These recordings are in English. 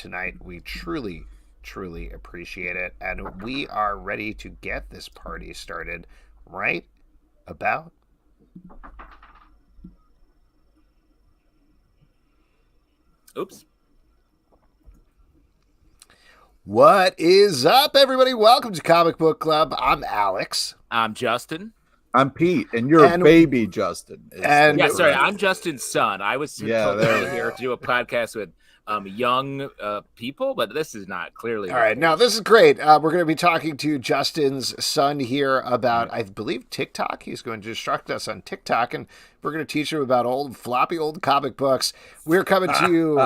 tonight. We truly, truly appreciate it. And we are ready to get this party started right about Oops. What is up, everybody? Welcome to Comic Book Club. I'm Alex. I'm Justin. I'm Pete, and you're baby Justin. I'm Justin's son. I was totally here to do a podcast with young people, but this is not clearly. All right, now this is great. We're going to be talking to Justin's son here about, I believe, TikTok. He's going to instruct us on TikTok, and we're going to teach him about floppy old comic books. We're coming to you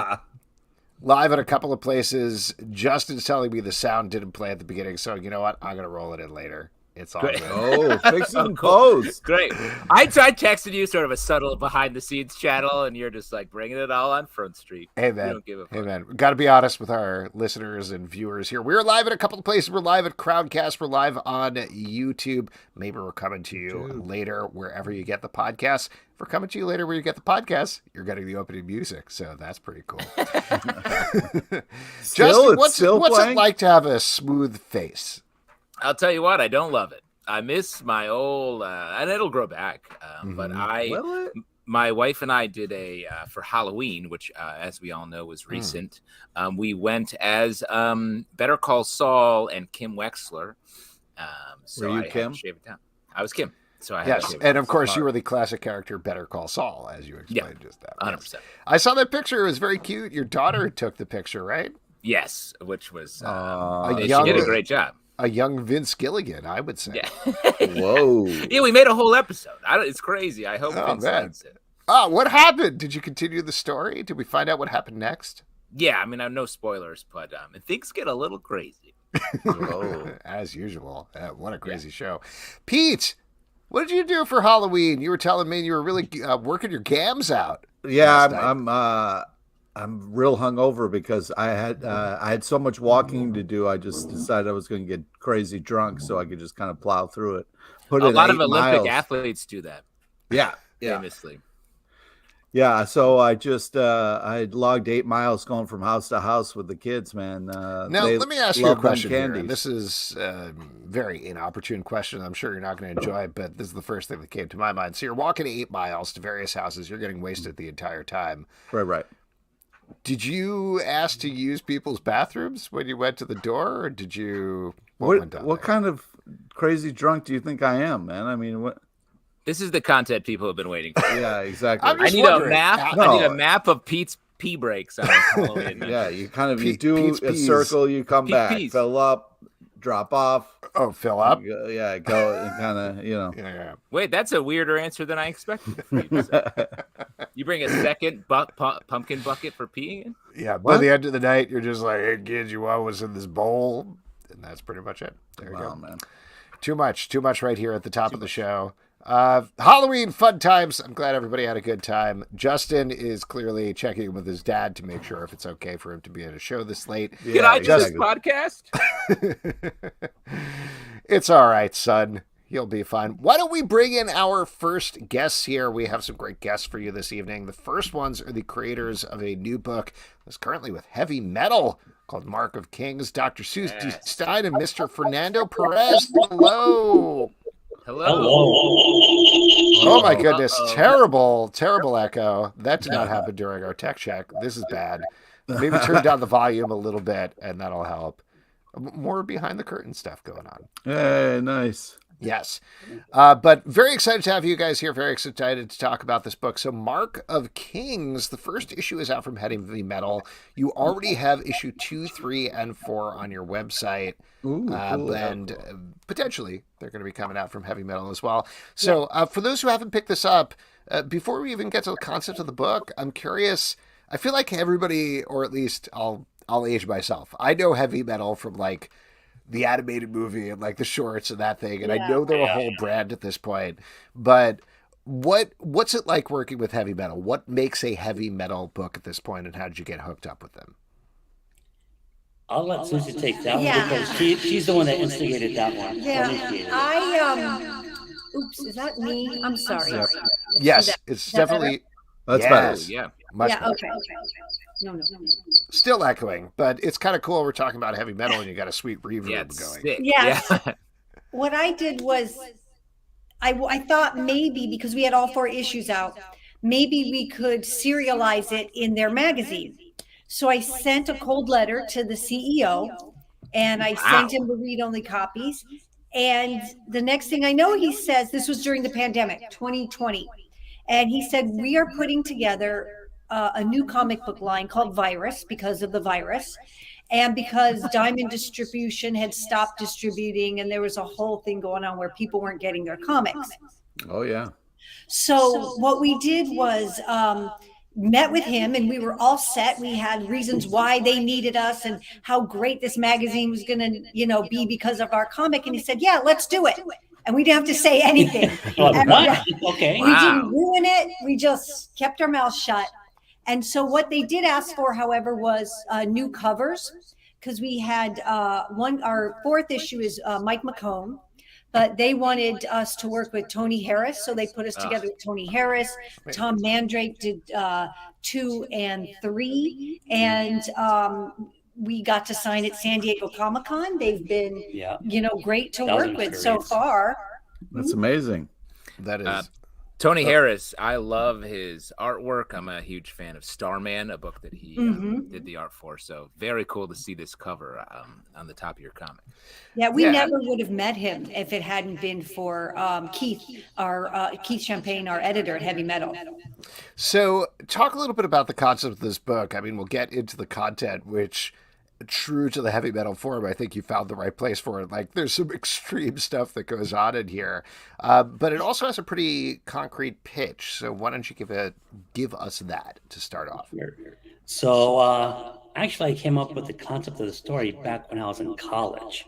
live at a couple of places. Justin's telling me the sound didn't play at the beginning, so you know what? I'm going to roll it in later. It's all good. Oh, fix and post. Great. I texted you sort of a subtle behind-the-scenes channel, and you're just like bringing it all on Front Street. Hey, man. Hey, man. We've got to be honest with our listeners and viewers here. We're live at a couple of places. We're live at Crowdcast. We're live on YouTube. Maybe we're coming to you later wherever you get the podcast. If we're coming to you later where you get the podcast, you're getting the opening music, so that's pretty cool. Justin, what's it like to have a smooth face? I'll tell you what, I don't love it. I miss my old, and it'll grow back. But my wife and I did for Halloween, which, as we all know, was recent. We went as Better Call Saul and Kim Wexler. Were you Kim? I was Kim. So I yes, and of course you were the classic character Better Call Saul, as you explained just now. 100%. I saw that picture; it was very cute. Your daughter took the picture, right? Yes, which was she did a great job. A young Vince Gilligan, I would say. Yeah. Whoa. Yeah, we made a whole episode. It's crazy. I hope Vince likes it. Oh, what happened? Did you continue the story? Did we find out what happened next? Yeah, I mean, no spoilers, but things get a little crazy. As usual. What a crazy show. Pete, what did you do for Halloween? You were telling me you were really working your gams out. Yeah, I'm real hungover because I had so much walking to do. I just decided I was going to get crazy drunk so I could just kind of plow through it. A lot of Olympic athletes do that. Yeah, famously. Yeah, so I just I logged 8 miles going from house to house with the kids, man. Now let me ask you a question here. This is a very inopportune question. I'm sure you're not going to enjoy it, but this is the first thing that came to my mind. So you're walking 8 miles to various houses. You're getting wasted the entire time. Right. Did you ask to use people's bathrooms when you went to the door, or did you? What kind of crazy drunk do you think I am, man? I mean, what? This is the content people have been waiting for. Yeah, exactly. I need a map. I need a map of Pete's pee breaks on Halloween. Yeah, you do a circle, you come back, fill up, drop off. Oh, fill up? Go and kind of, Yeah. Wait, that's a weirder answer than I expected. You bring a second pumpkin bucket for peeing in? Yeah, by the end of the night, you're just like, hey, kids, you want what's in this bowl? And that's pretty much it. There you go. Man. Too much right here at the top of the show. Halloween fun times. I'm glad everybody had a good time. Justin is clearly checking with his dad to make sure if it's okay for him to be at a show this late. Can I just podcast? It's all right, son. You'll be fine. Why don't we bring in our first guests here? We have some great guests for you this evening. The first ones are the creators of a new book that's currently with heavy metal called Mark of Kings, Dr. Suzy Stein and Mr. Fernando Perez. Hello. Oh my goodness. Terrible echo. That did not happen during our tech check. This is bad. Maybe turn down the volume a little bit and that'll help. More behind the curtain stuff going on. Hey, nice. Yes. But very excited to have you guys here. Very excited to talk about this book. So Mark of Kings, the first issue is out from Heavy Metal. You already have issue 2, 3, and 4 on your website. Ooh, cool. And potentially they're going to be coming out from Heavy Metal as well. So for those who haven't picked this up, before we even get to the concept of the book, I'm curious. I feel like everybody, or at least I'll age myself. I know Heavy Metal from like the animated movie and like the shorts and that thing. And I know they're a whole brand at this point, but what's it like working with Heavy Metal? What makes a Heavy Metal book at this point, and how did you get hooked up with them? I'll let Suzy take that one because she's the one that instigated that one. Yeah, oops, is that me? I'm sorry. Yes, it's definitely. That's better. Yeah. Much Yeah, better. okay. No. Still echoing, but it's kind of cool. We're talking about heavy metal, and you got a sweet reverb Yeah, it's going. sick. Yeah. Yeah. What I did was I thought maybe because we had all 4 issues out, maybe we could serialize it in their magazine. So I sent a cold letter to the CEO and I sent him the read-only copies. And the next thing I know, he says, this was during the pandemic, 2020. And he said, we are putting together a new comic book line called Virus because of the virus. And because Diamond Distribution had stopped distributing and there was a whole thing going on where people weren't getting their comics. Oh, yeah. So what we did was met with him and we were all set. We had reasons why they needed us and how great this magazine was going to, be because of our comic. And he said, yeah, let's do it. And we didn't have to say anything. Okay. We didn't ruin it. We just kept our mouths shut. And so what they did ask for, however, was new covers, because we had our 4th issue is Mike McComb, but they wanted us to work with Tony Harris. So they put us together with Tony Harris. Tom Mandrake did 2 and 3. And we got to sign at San Diego Comic-Con. They've been, great to work with so far. That's amazing. That is. Tony Harris, I love his artwork. I'm a huge fan of Starman, a book that he did the art for. So very cool to see this cover on the top of your comic. Yeah, we never would have met him if it hadn't been for Keith, Keith Champagne, our editor at Heavy Metal. So talk a little bit about the concept of this book. I mean, we'll get into the content, which, true to the heavy metal form, I think you found the right place for it. Like, there's some extreme stuff that goes on in here, but it also has a pretty concrete pitch. So why don't you give us that to start off? So actually, I came up with the concept of the story back when I was in college.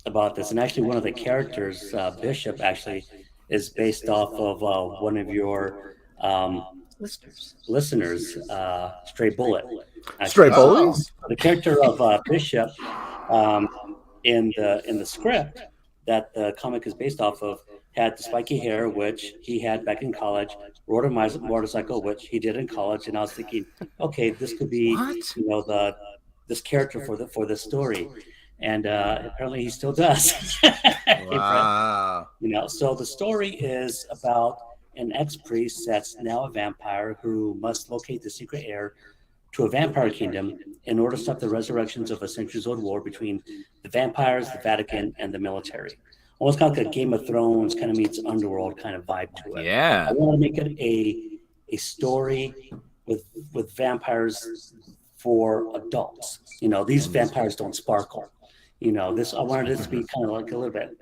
About this, and actually, one of the characters, Bishop, actually is based off of one of your listeners, Stray Bullet. Actually. Stray Bullets? The character of Bishop in the script that the comic is based off of had the spiky hair, which he had back in college, rode a motorcycle, which he did in college, and I was thinking, okay, this could be this character for the story. And apparently he still does. Wow. So the story is about an ex-priest that's now a vampire who must locate the secret heir to a vampire kingdom in order to stop the resurrections of a centuries-old war between the vampires, the Vatican, and the military. Almost kind of like a Game of Thrones kind of meets Underworld kind of vibe to it. Yeah. I want to make it a story with vampires for adults. These vampires don't sparkle. I wanted it to be kind of like a little bit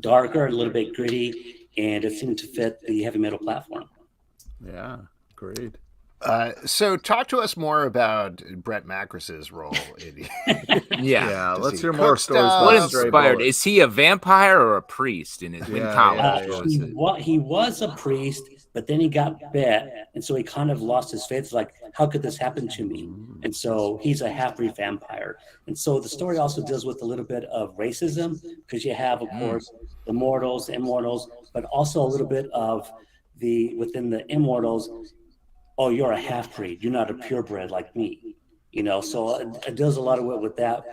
darker, a little bit gritty, and it seemed to fit the heavy metal platform. Yeah, great. So talk to us more about Brett Macris's role in Yeah, let's hear more stories. What inspired? Is he a vampire or a priest in college? He was a priest, but then he got bit, and so he kind of lost his faith. Like, how could this happen to me? And so he's a half-breed vampire. And so the story also deals with a little bit of racism, because you have, of course, the mortals, immortals, but also a little bit of within the immortals. Oh, you're a half-breed. You're not a purebred like me. So it does a lot of work with that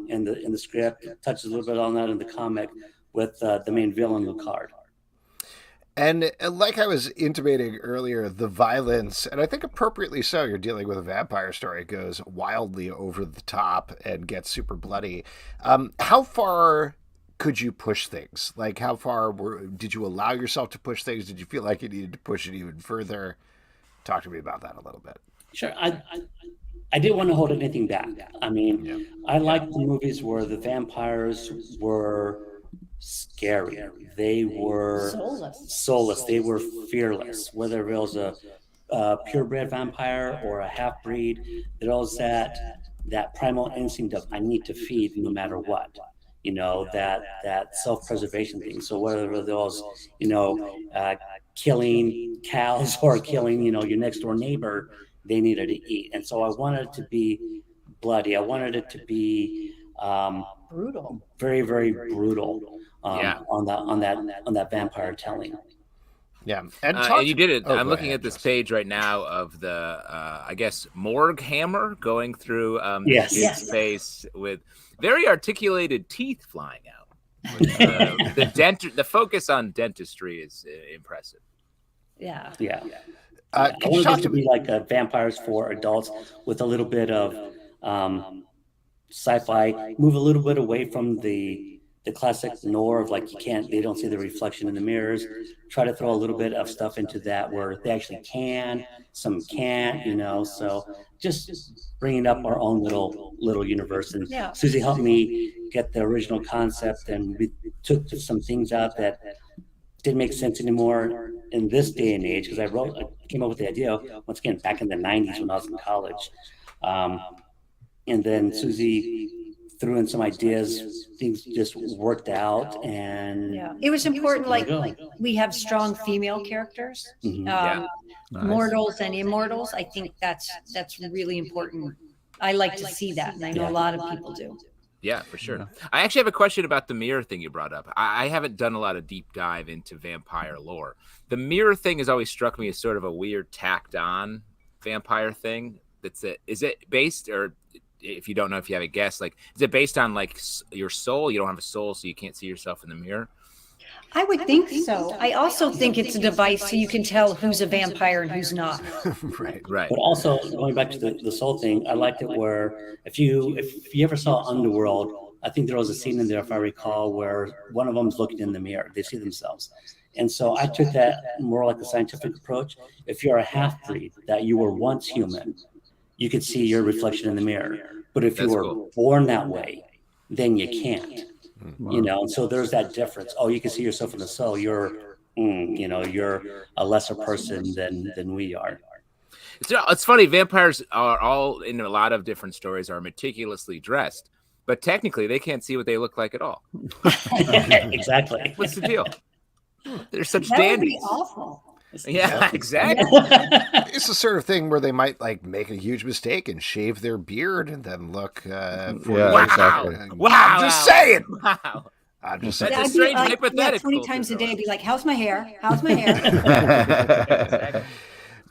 in the script. It touches a little bit on that in the comic with the main villain, Lucard. And like I was intimating earlier, the violence, and I think appropriately so, you're dealing with a vampire story, it goes wildly over the top and gets super bloody. How far could you push things? Like, how far did you allow yourself to push things? Did you feel like you needed to push it even further? Talk to me about that a little bit. Sure. I didn't want to hold anything back. I mean, I like the movies where the vampires were scary. They were soulless. They were fearless. Whether it was a purebred vampire or a half-breed, there was that primal instinct of I need to feed no matter what. That self-preservation thing. So whether those, killing cows or killing, your next door neighbor, they needed to eat. And so I wanted it to be bloody. I wanted it to be Brutal. Very, very brutal on that vampire telling. Yeah, and you did it. I'm looking at this page right now of the, I guess, morgue hammer going through his face with very articulated teeth flying out. The focus on dentistry is impressive. Yeah. I wanted it to be like vampires for adults with a little bit of sci-fi. Move a little bit away from the classic noir of like they don't see the reflection in the mirrors. Try to throw a little bit of stuff into that where they actually can, some can't, so just bringing up our own little universe. And Suzy helped me get the original concept, and we took some things out that didn't make sense anymore in this day and age, because I came up with the idea once again back in the 90s when I was in college. And then Suzy threw in some ideas, things just worked out, and it was important. Like we have strong female characters, mortals and immortals. I think that's really important. I like to see that, and I know a lot of people do. Yeah, for sure. I actually have a question about the mirror thing you brought up. I haven't done a lot of deep dive into vampire lore. The mirror thing has always struck me as sort of a weird tacked on vampire thing. Is it based, or if you don't know, if you have a guess, like, is it based on like your soul? You don't have a soul, so you can't see yourself in the mirror? I would think so. I also think it's a device so you can tell who's a vampire and who's not. Right. But also going back to the soul thing, I liked it where if you ever saw Underworld, I think there was a scene in there, if I recall, where one of them's looking in the mirror. They see themselves. And so I took that more like a scientific approach. If you're a half-breed, that you were once human, you could see your reflection in the mirror. But if you were born that way, then you can't. Wow. And so there's that difference. Oh, you can see yourself in the soul. You're a lesser person than we are. It's funny. Vampires are all, in a lot of different stories, are meticulously dressed, but technically they can't see what they look like at all. Exactly. What's the deal? They're such that dandies. Would be awful. Yeah, exactly. It's the sort of thing where they might like make a huge mistake and shave their beard and then look. Exactly. Wow! I'm just saying. Wow! I'm just saying. That's a strange hypothetical. 20 times a day, I'd be like, "How's my hair? How's my hair?" Exactly.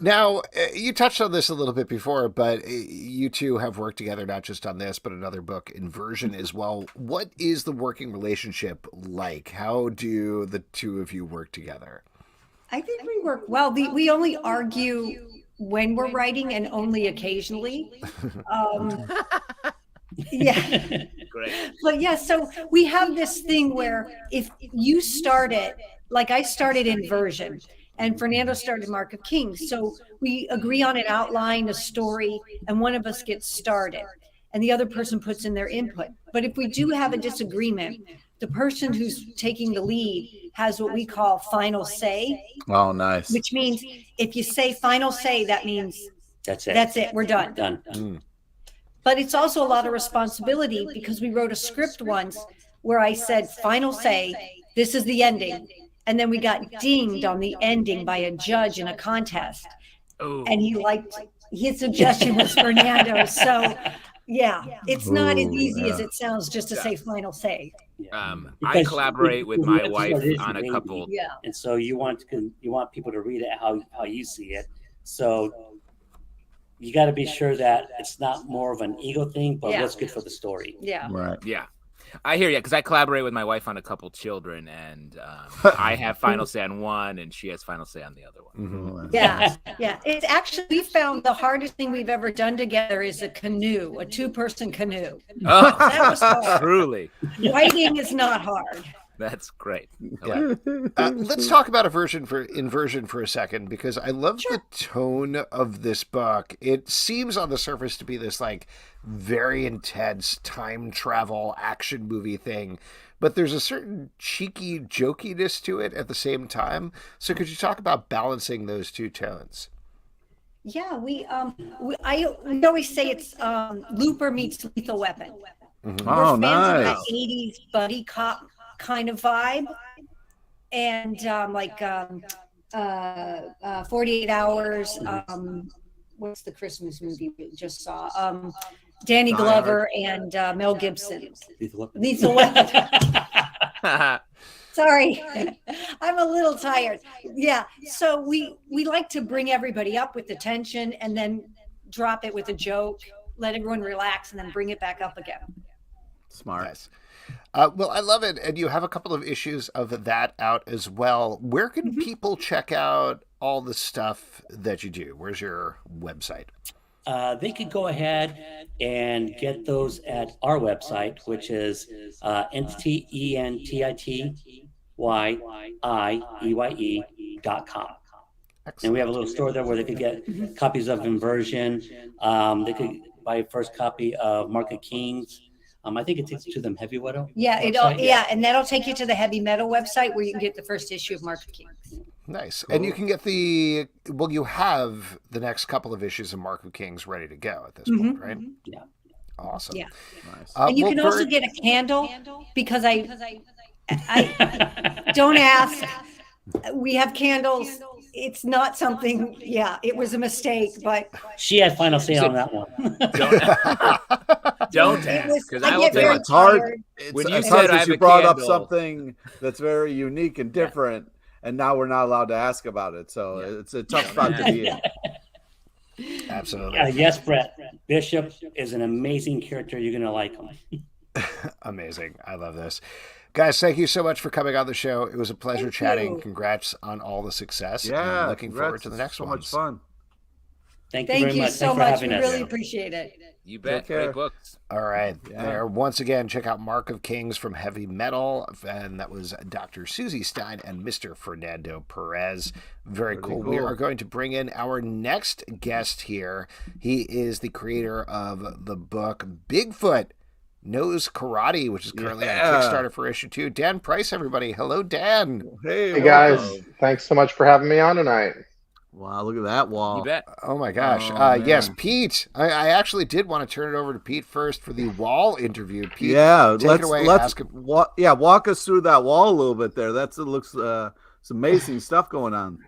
Now, you touched on this a little bit before, but you two have worked together not just on this, but another book, Inversion, as well. What is the working relationship like? How do the two of you work together? I think we work well. We only argue when we're writing and only occasionally. Yeah. Great. But yeah, so we have this thing where if you start it, like I started Inversion and Fernando started Mark of Kings. So we agree on an outline, a story, and one of us gets started and the other person puts in their input. But if we do have a disagreement, the person who's taking the lead has what we call final say. Oh, nice. Which means if you say final say, that means that's it. That's it. We're done. But it's also a lot of responsibility because we wrote a script once where I said, final say, this is the ending. And then we got dinged on the ending by a judge in a contest. Oh. And his suggestion was Fernando. So yeah, it's not as easy as it sounds just to say final say. I collaborate with my wife on a couple. Yeah. And so you want people to read it how you see it. So you got to be sure that it's not more of an ego thing, but what's good for the story. Yeah. Right. Yeah. I hear you, because I collaborate with my wife on a couple children, and I have final say on one, and she has final say on the other one. Mm-hmm. Yeah. It's actually, we found the hardest thing we've ever done together is a canoe, a 2-person canoe. Oh, that was hard. Truly. Writing is not hard. That's great. Yeah. Let's talk about Inversion for a second, because I love the tone of this book. It seems on the surface to be this like very intense time travel action movie thing, but there's a certain cheeky jokiness to it at the same time. So could you talk about balancing those two tones? Yeah, I always say it's Looper meets Lethal Weapon. Mm-hmm. We're fans nice. of that 80s buddy cop kind of vibe, and 48 Hours. What's the Christmas movie we just saw? Danny Glover and Mel Gibson. Lethal Weapon. Sorry, I'm a little tired. Yeah, so we like to bring everybody up with the tension and then drop it with a joke, let everyone relax, and then bring it back up again. Smart. Nice. Well, I love it. And you have a couple of issues of that out as well. Where can people check out all the stuff that you do? Where's your website? They could go ahead and get those at our website, which is entityieye.com. And we have a little store there where they could get copies of Inversion. They could buy a first copy of Mark of Kings. I think it takes you to them Heavy Metal. Yeah, and that'll take you to the Heavy Metal website where you can get the first issue of Mark of Kings. Nice. Cool. And you can get you have the next couple of issues of Mark of Kings ready to go at this point, right? Yeah. Awesome. Yeah. Nice. And you can also get a candle because I don't ask. We have candles. It's not something, it was a mistake, but she had final say on that one. Don't ask, because I will get tell you, it's hard. when you It's said hard I because have you a brought up candle. something that's very unique and different, and now we're not allowed to ask about it. So it's a tough spot to be in. Absolutely. Yes, Brett. Bishop is an amazing character. You're going to like him. Amazing. I love this. Guys, thank you so much for coming on the show. It was a pleasure chatting. Congrats on all the success. Yeah. And looking forward to the next one. So much fun. Thank you very much. So Thanks for much. We having us. really appreciate it. You bet. Take care. Great books. All right. Yeah. There. Once again, check out Mark of Kings from Heavy Metal. And that was Dr. Suzy Stein and Mr. Fernando Perez. Very cool. We are going to bring in our next guest here. He is the creator of the book Bigfoot Knows Karate, which is currently on Kickstarter for issue 2. Dan Price, everybody. Hello, Dan. Hey guys. Thanks so much for having me on tonight. Wow, look at that wall. You bet. Oh my gosh. Oh, yes, Pete. I actually did want to turn it over to Pete first for the wall interview. Pete, Yeah, take it away. let's walk us through that wall a little bit there. It looks some amazing stuff going on.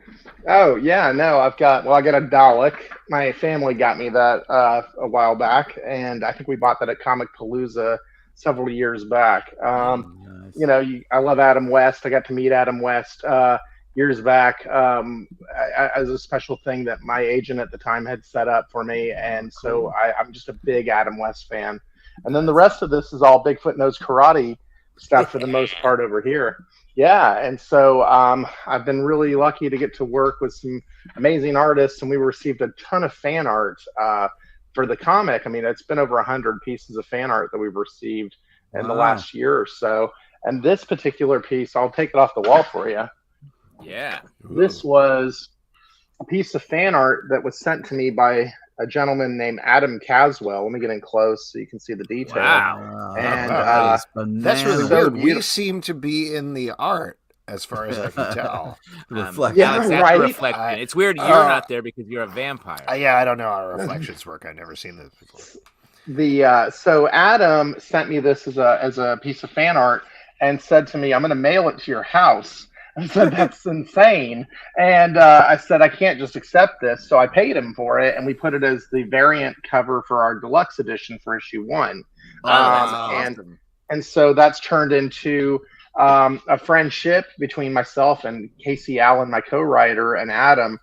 Oh yeah, no, I got a Dalek. My family got me that a while back, and I think we bought that at Comic Palooza several years back. Nice. You know, I love Adam West. I got to meet Adam West years back as a special thing that my agent at the time had set up for me, and so I'm just a big Adam West fan. And then the rest of this is all Bigfoot Knows Karate stuff for the most part over here. Yeah, and so I've been really lucky to get to work with some amazing artists, and we received a ton of fan art for the comic. I mean, it's been over 100 pieces of fan art that we've received in the last year or so. And this particular piece, I'll take it off the wall for you. Yeah. This was a piece of fan art that was sent to me by a gentleman named Adam Caswell. Let me get in close so you can see the detail. Wow. And that's really so weird. We beautiful. seem to be in the art, as far as I can tell. Reflection. Yeah, Alex, that's right? reflection. It's weird you're not there because you're a vampire. Yeah, I don't know how reflections work. I've never seen this before. So Adam sent me this as a piece of fan art and said to me, "I'm going to mail it to your house." I said, "That's insane." And I said, "I can't just accept this." So I paid him for it, and we put it as the variant cover for our deluxe edition for issue 1. That's awesome. And so that's turned into a friendship between myself and Casey Allen, my co-writer, and Adam.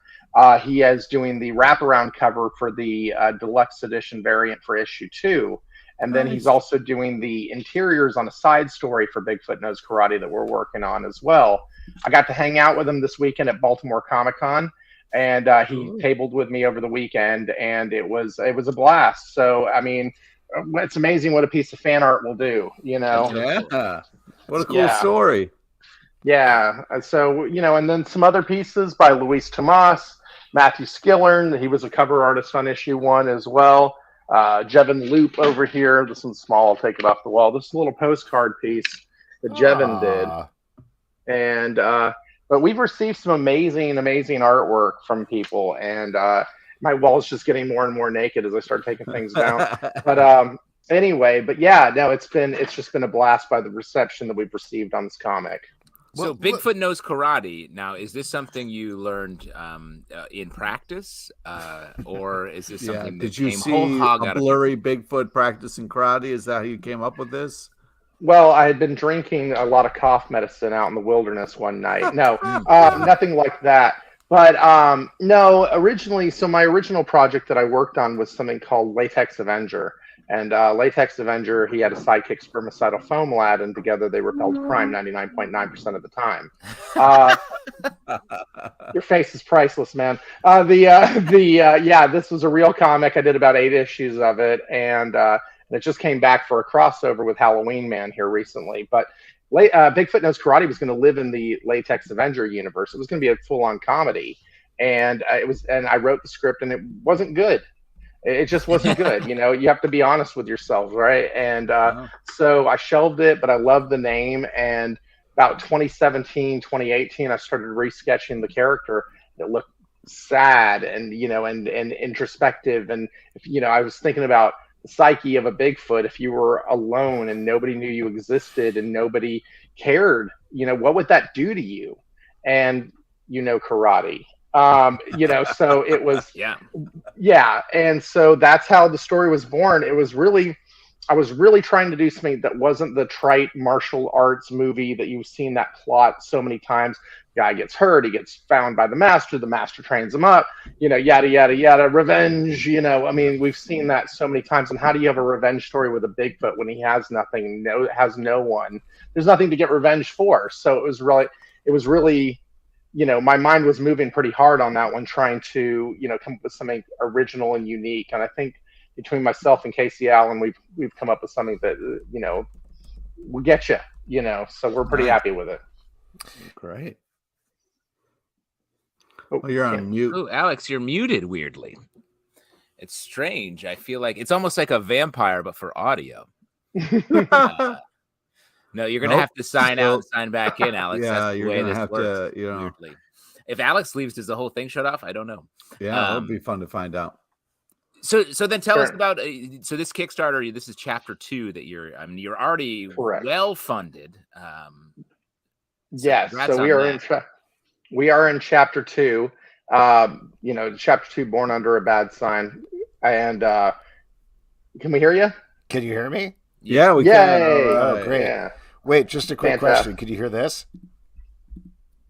He is doing the wraparound cover for the deluxe edition variant for issue 2. And then he's also doing the interiors on a side story for Bigfoot Knows Karate that we're working on as well. I got to hang out with him this weekend at Baltimore Comic-Con, and he tabled with me over the weekend, and it was a blast. So, I mean, it's amazing what a piece of fan art will do, you know? Yeah. What a cool story. Yeah. So, you know, and then some other pieces by Luis Tomas, Matthew Skillern. He was a cover artist on issue 1 as well. Jevin Loop over here. This one's small. I'll take it off the wall. This is a little postcard piece that Jevin did. And but we've received some amazing artwork from people, and my wall's just getting more and more naked as I start taking things down. But anyway, but yeah, no, it's just been a blast by the reception that we've received on this comic. So Bigfoot Knows Karate. Now, is this something you learned in practice, or is this something that did you came see whole hog a out of blurry Bigfoot practicing karate? Is that how you came up with this? Well, I had been drinking a lot of cough medicine out in the wilderness one night. No, nothing like that. But no, originally, so my original project that I worked on was something called Latex Avenger. And Latex Avenger, he had a sidekick spermicidal foam lad, and together they repelled crime 99.9% of the time. Your face is priceless, man. Yeah, this was a real comic. I did about 8 issues of it, and it just came back for a crossover with Halloween Man here recently. But Bigfoot Knows Karate was going to live in the Latex Avenger universe. It was going to be a full-on comedy, and and I wrote the script, and it wasn't good. It just wasn't good. You know, you have to be honest with yourselves, right? And so I shelved it, but I loved the name. And about 2017, 2018, I started resketching the character that looked sad and, you know, and introspective. And, you know, I was thinking about the psyche of a Bigfoot. If you were alone and nobody knew you existed and nobody cared, you know, what would that do to you? And, you know, karate. You know, so it was, yeah. And so that's how the story was born. I was really trying to do something that wasn't the trite martial arts movie that you've seen that plot so many times. Guy gets hurt, he gets found by the master trains him up, you know, yada, yada, yada, revenge, you know, I mean, we've seen that so many times. And how do you have a revenge story with a Bigfoot when he has nothing, has no one, there's nothing to get revenge for. So it was really, you know, my mind was moving pretty hard on that one, trying to, you know, come up with something original and unique. And I think between myself and Casey Allen, we've come up with something that, you know, will get you, you know, so we're pretty happy with it. Great. Oh, you're on mute. Oh, Alex, you're muted weirdly. It's strange. I feel like it's almost like a vampire, but for audio. No, you're gonna have to sign out and sign back in, Alex. Yeah, that's the you're way gonna this have works, to, you know. weirdly. If Alex leaves, does the whole thing shut off? I don't know. Yeah, it would be fun to find out. So then tell us about so this Kickstarter. This is chapter 2 that you're already well funded. Yes, so we are in chapter 2. You know, chapter 2, Born Under a Bad Sign. And can we hear you? Can you hear me? Yeah, we can. Oh, great. Yeah. Wait, just a quick question. Could you hear this?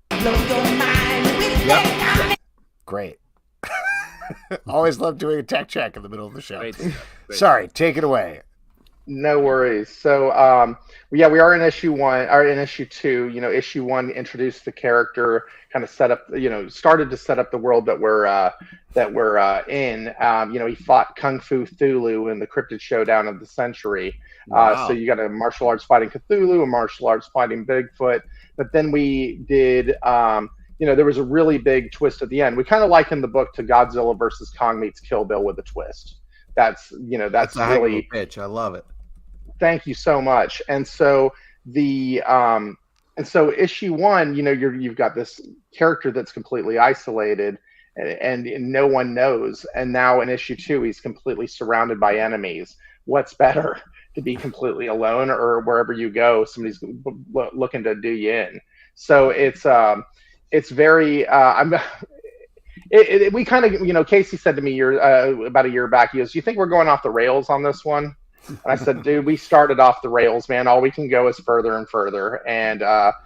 Yep. Great. Always love doing a tech check in the middle of the show. Great. Sorry, take it away. No worries. So, we are in issue 1, or in issue 2. You know, issue 1 introduced the character, kind of set up, you know, started to set up the world that we're in. You know, he fought Kung Fu Thulu in the Cryptid Showdown of the Century. Wow. So you got a martial arts fighting Cthulhu, a martial arts fighting Bigfoot. But then we did, you know, there was a really big twist at the end. We kind of liken the book to Godzilla versus Kong meets Kill Bill with a twist. That's a really pitch. I love it. Thank you so much. And so issue 1, you know, you've got this character that's completely isolated and no one knows. And now in issue 2, he's completely surrounded by enemies. What's better, to be completely alone, or wherever you go, somebody's looking to do you in? So it's very, we kind of, you know, Casey said to me about a year back, he goes, "You think we're going off the rails on this one?" And I said, "Dude, we started off the rails, man. All we can go is further and further." And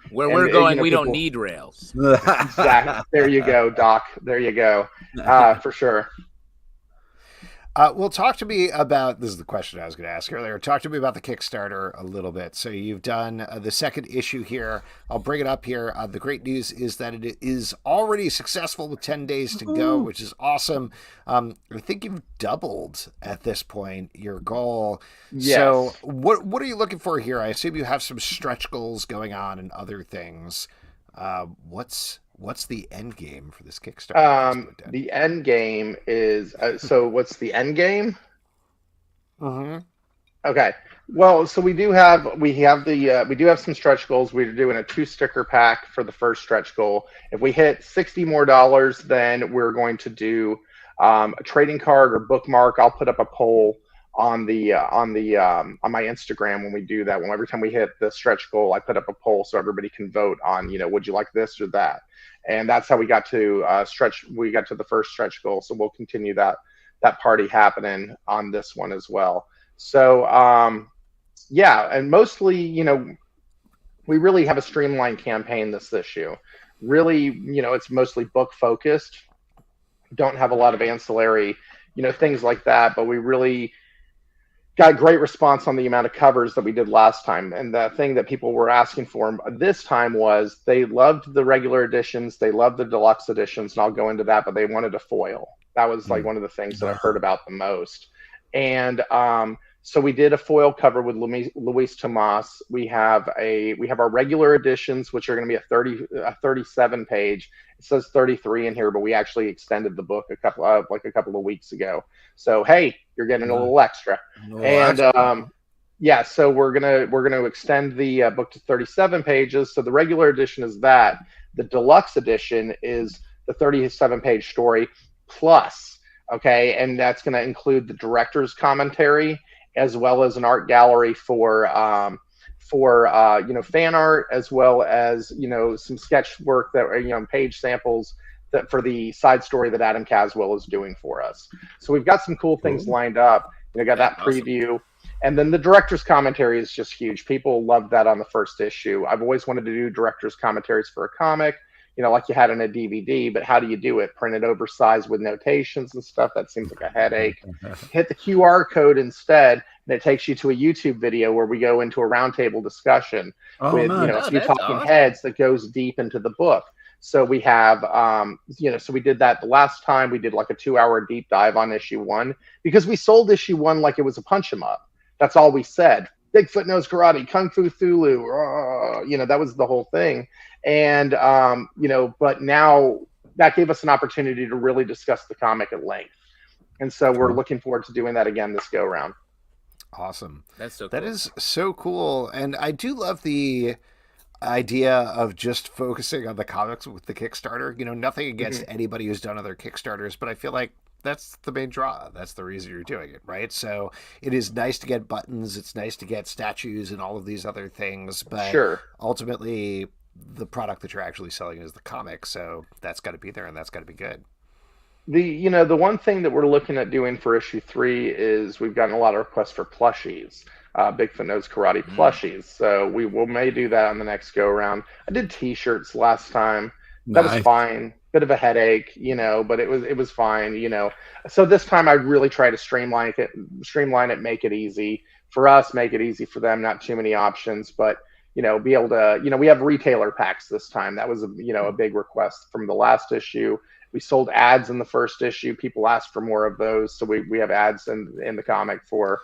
where we're going, you know, we don't need rails. Exactly. There you go, Doc. There you go. For sure. Well, talk to me about, this is the question I was going to ask earlier. Talk to me about the Kickstarter a little bit. So you've done the second issue here. I'll bring it up here. The great news is that it is already successful with 10 days to go, which is awesome. I think you've doubled at this point your goal. Yes. So what are you looking for here? I assume you have some stretch goals going on and other things. What's the end game for this Kickstarter? The end game is so what's the end game? Okay. Well, so we do have some stretch goals. We're doing a 2-sticker pack for the first stretch goal. If we hit $60 more, then we're going to do a trading card or bookmark. I'll put up a poll on my Instagram when we do that. When every time we hit the stretch goal, I put up a poll so everybody can vote on, you know, would you like this or that? And that's how we got to we got to the first stretch goal. So we'll continue that party happening on this one as well. So yeah, and mostly, we really have a streamlined campaign this issue. Really, it's mostly book focused. Don't have a lot of ancillary, things like that, but we really got great response on the amount of covers that we did last time. And the thing that people were asking for this time was they loved the regular editions, they loved the deluxe editions, and I'll go into that, but they wanted a foil. That was like one of the things that I heard about the most. And so we did a foil cover with Luis Tomas. We have our regular editions, which are going to be a 37 page. It says 33 in here, but we actually extended the book a couple of weeks ago. So hey, you're getting a little extra. Yeah, so we're gonna extend the book to 37 pages. So the regular edition is that. The deluxe edition is the 37 page story plus. Okay, and that's going to include the director's commentary as well as an art gallery for fan art, as well as some sketch work that page samples that for the side story that Adam Caswell is doing for us. So we've got some cool things lined up. Got that preview, and then the director's commentary is just huge. People loved that on the first issue. I've always wanted to do director's commentaries for a comic, like you had in a DVD, but how do you do it? Print it oversized with notations and stuff? That seems like a headache. Hit the QR code instead, and it takes you to a YouTube video where we go into a roundtable discussion with a few talking heads that goes deep into the book. So we have, so we did that the last time. We did like a 2-hour deep dive on issue 1 because we sold issue 1 like it was a punch 'em up. That's all we said. Bigfoot Knows Karate, Kung Fu Thulu, that was the whole thing. And, but now that gave us an opportunity to really discuss the comic at length. And so we're looking forward to doing that again this go round. Awesome. That's so cool. That is so cool. And I do love the idea of just focusing on the comics with the Kickstarter. Nothing against anybody who's done other Kickstarters, but I feel like that's the main draw. That's the reason you're doing it, right? So it is nice to get buttons. It's nice to get statues and all of these other things, but ultimately the product that you're actually selling is the comic. So that's got to be there and that's got to be good. The one thing that we're looking at doing for issue 3 is we've gotten a lot of requests for plushies. Bigfoot Knows Karate plushies. So we may do that on the next go around. I did t-shirts last time. That was fine. Bit of a headache, but it was fine, So this time I really try to streamline it, make it easy for us, make it easy for them, not too many options, but be able to, we have retailer packs this time. That was a big request from the last issue. We sold ads in the first issue. People asked for more of those. So we have ads in the comic for,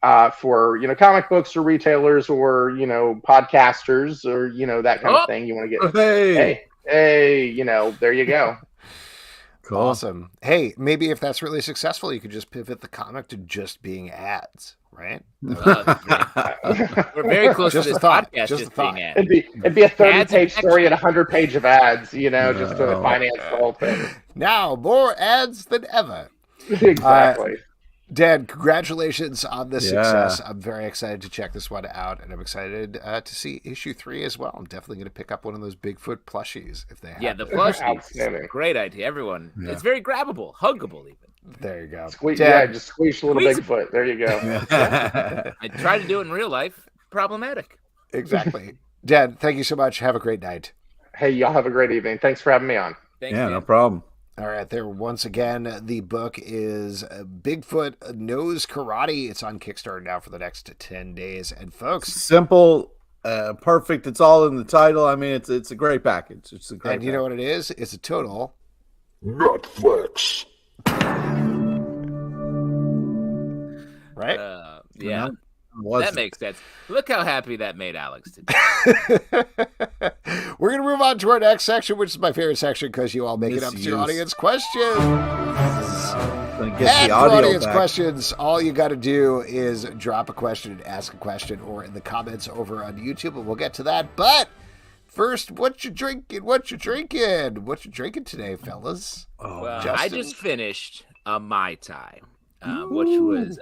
comic books or retailers or, podcasters or, that kind of thing. You want to get, hey, there you go. Cool. Awesome. Hey, maybe if that's really successful, you could just pivot the comic to just being ads, right? We're very close to this podcast just being ads. It'd be a 30-page story and 100-page of ads, just to finance the whole thing. Now, more ads than ever. Exactly. Dan, congratulations on the success. I'm very excited to check this one out, and I'm excited to see issue 3 as well. I'm definitely going to pick up one of those Bigfoot plushies if they have. Yeah, the plushies. Great idea. Everyone. Yeah. It's very grabbable, huggable even. There you go. Just squeeze a little Bigfoot. There you go. I try to do it in real life. Problematic. Exactly. Dan, thank you so much. Have a great night. Hey, y'all have a great evening. Thanks for having me on. Thanks, no problem. All right, there once again, the book is Bigfoot Knows Karate. It's on Kickstarter now for the next 10 days. And folks, simple, perfect. It's all in the title. I mean, it's a great package. It's a great. And you know what it is? It's a total Netflix. Right? Yeah. That makes sense. Look how happy that made Alex today. We're going to move on to our next section, which is my favorite section because you all make it up to your audience questions. And for audience questions, all you got to do is drop a question, ask a question, or in the comments over on YouTube, and we'll get to that. But first, what you drinking? What you drinking today, fellas? Well, I just finished a Mai Tai, which was...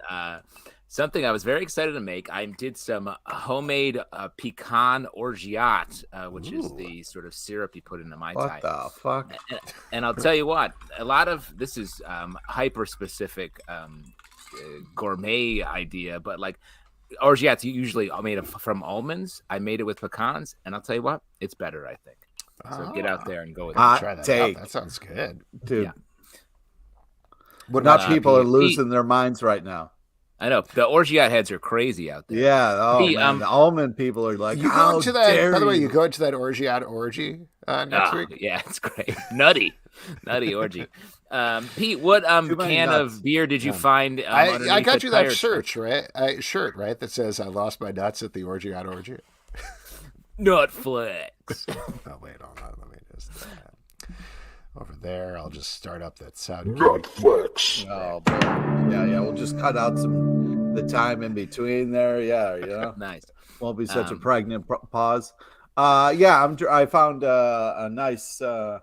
something I was very excited to make. I did some homemade pecan orgeat, which is the sort of syrup you put in the Mai Tai. What the fuck? And I'll tell you what, a lot of this is hyper-specific gourmet idea, but like orgeat's usually made from almonds. I made it with pecans, and I'll tell you what, it's better, I think. So get out there and go with it. Try that out. That sounds good, dude. Yeah. What not people are losing their minds right now. I know the orgeat heads are crazy out there. Yeah. Oh man, the almond people are like, you go to that. By the way, you go to that orgeat orgy next week. Yeah, it's great. Nutty orgy. Pete, what can of beer did you find? I got you that shirt, right? Right? That says "I lost my nuts at the orgy on orgy." Nutflex. Oh wait, hold on. Let me just over there. I'll just start up that sound. Nutflex. Oh boy. Yeah. We'll just cut out the time in between there. Yeah. Nice. Won't be such a pregnant pause. I found a nice kind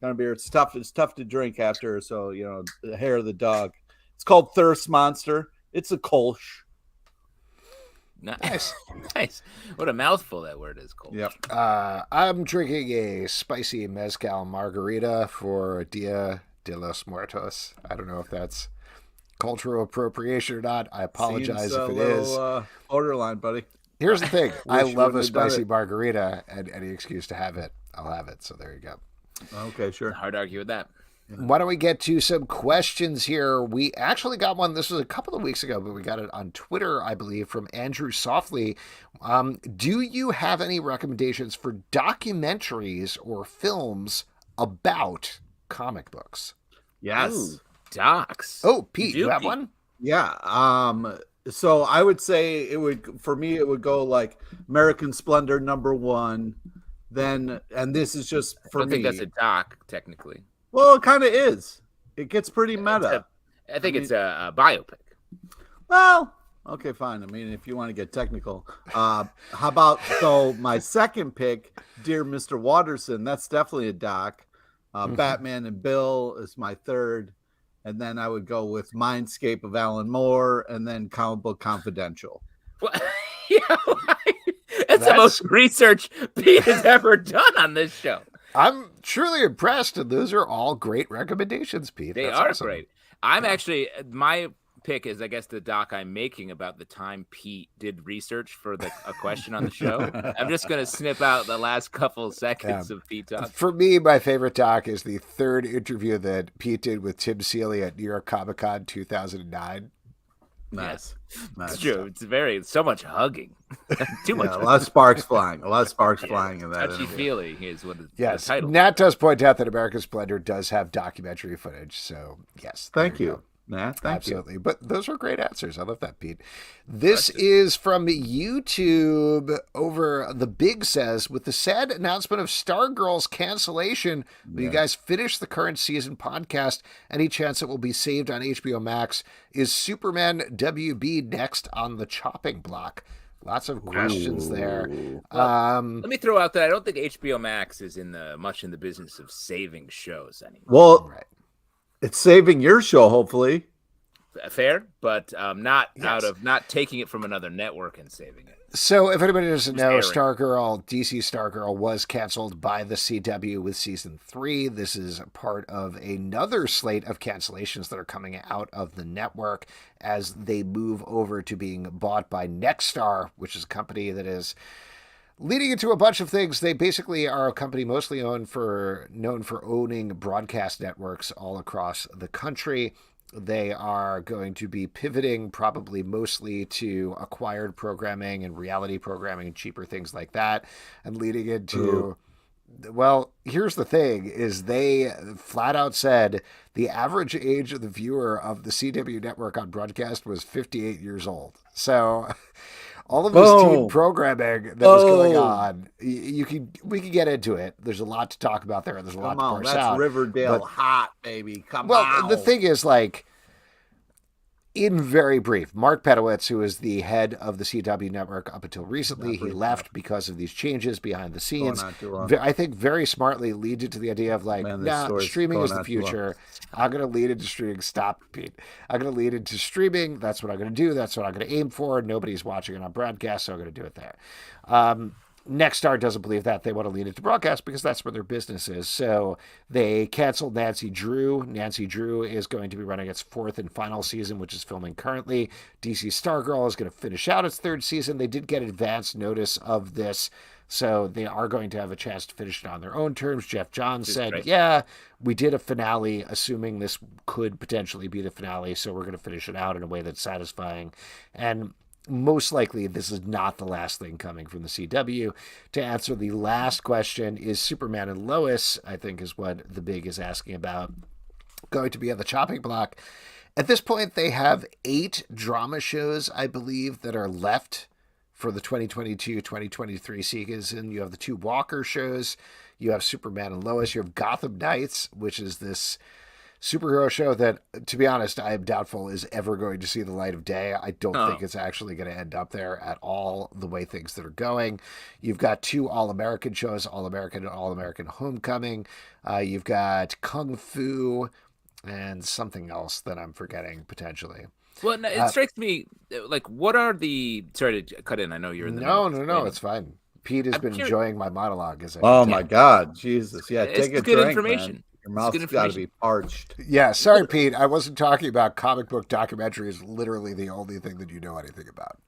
of beer. It's tough to drink after, so the hair of the dog. It's called Thirst Monster. It's a Kolsch. Nice. What a mouthful that word is, Cole. Yep. I'm drinking a spicy mezcal margarita for Dia de los Muertos. I don't know if that's cultural appropriation or not. I apologize if it is. Borderline, buddy. Here's the thing. I love a spicy margarita, and any excuse to have it, I'll have it. So there you go. Okay, sure. Hard to argue with that. Why don't we get to some questions here? We actually got one. This was a couple of weeks ago, but we got it on Twitter, I believe, from Andrew Softly. Do you have any recommendations for documentaries or films about comic books? Yes. Ooh, docs. Oh, Pete, you have one? Yeah. So I would say it would go like American Splendor #1. Then, and this is just for me. I think that's a doc, technically. Well, it kind of is. It gets pretty meta. I think it's a biopic. Well, okay, fine. I mean, if you want to get technical. How about, my second pick, Dear Mr. Watterson, that's definitely a doc. Batman and Bill is my third. And then I would go with Mindscape of Alan Moore, and then Comic Book Confidential. What? That's the most research Pete has ever done on this show. I'm truly impressed, and those are all great recommendations, Pete. They are awesome. Great. I'm actually, my pick is, I guess, the doc I'm making about the time Pete did research for a question on the show. I'm just going to snip out the last couple seconds of Pete talking. For me, my favorite doc is the third interview that Pete did with Tim Seeley at New York Comic Con 2009. Nice. It's true. It's so much hugging. Too much. A lot of sparks flying. In that. Touchy-feely is what the title. Nat does point out that American Splendor does have documentary footage. So, yes. Thank you. Nat, absolutely. But those are great answers. I love that, Pete. This is from YouTube over The Big Says, with the sad announcement of Stargirl's cancellation. Will you guys finish the current season podcast? Any chance it will be saved on HBO Max? Is Superman WB next on the chopping block? Lots of questions there. Let me throw out that I don't think HBO Max is much in the business of saving shows anymore. Well, it's saving your show, hopefully. Fair, but not taking it from another network and saving it. So if anybody doesn't know, Stargirl, DC Stargirl was canceled by the CW with season 3. This is part of another slate of cancellations that are coming out of the network as they move over to being bought by Nexstar, which is a company that is leading into a bunch of things. They basically are a company mostly known for owning broadcast networks all across the country. They are going to be pivoting probably mostly to acquired programming and reality programming and cheaper things like that, and leading into, well, here's the thing, is they flat out said the average age of the viewer of the CW network on broadcast was 58 years old. So all of this teen programming that was going on, we can get into it. There's a lot to talk about there. There's a lot to parse out. That's Riverdale hot, baby. Come on. Well, the thing is, like, in very brief, Mark Pedowitz, who is the head of the CW network up until recently, he left because of these changes behind the scenes. I think very smartly leaded to the idea of like, streaming is the future. I'm going to lead into streaming. Stop, Pete. I'm going to lead into streaming. That's what I'm going to do. That's what I'm going to aim for. Nobody's watching it on broadcast, so I'm going to do it there. Nexstar doesn't believe that. They want to lean into broadcast because that's where their business is. So they canceled Nancy Drew. Nancy Drew is going to be running its 4th and final season, which is filming currently. DC Stargirl is going to finish out its 3rd season. They did get advance notice of this, so they are going to have a chance to finish it on their own terms. Jeff Johns said, yeah, we did a finale, assuming this could potentially be the finale, so we're going to finish it out in a way that's satisfying. And most likely, this is not the last thing coming from the CW. To answer the last question, is Superman and Lois, I think is what The Big is asking about, going to be on the chopping block? At this point, they have 8 drama shows, I believe, that are left for the 2022-2023 season. You have the 2 Walker shows. You have Superman and Lois. You have Gotham Knights, which is this superhero show that, to be honest, I am doubtful is ever going to see the light of day. I don't think it's actually going to end up there at all, the way things that are going. You've got 2 All-American shows, All-American and All-American Homecoming. You've got Kung Fu and something else that I'm forgetting, potentially. Well, no, it strikes me, like, what are the... Sorry to cut in. I know you're in the... No, it's fine. Pete has been enjoying my monologue. My God, Jesus. Yeah, it's take a good drink, information. Man. Your mouth's got to be parched. Yeah, sorry, Pete. I wasn't talking about comic book documentaries. Literally the only thing that you know anything about.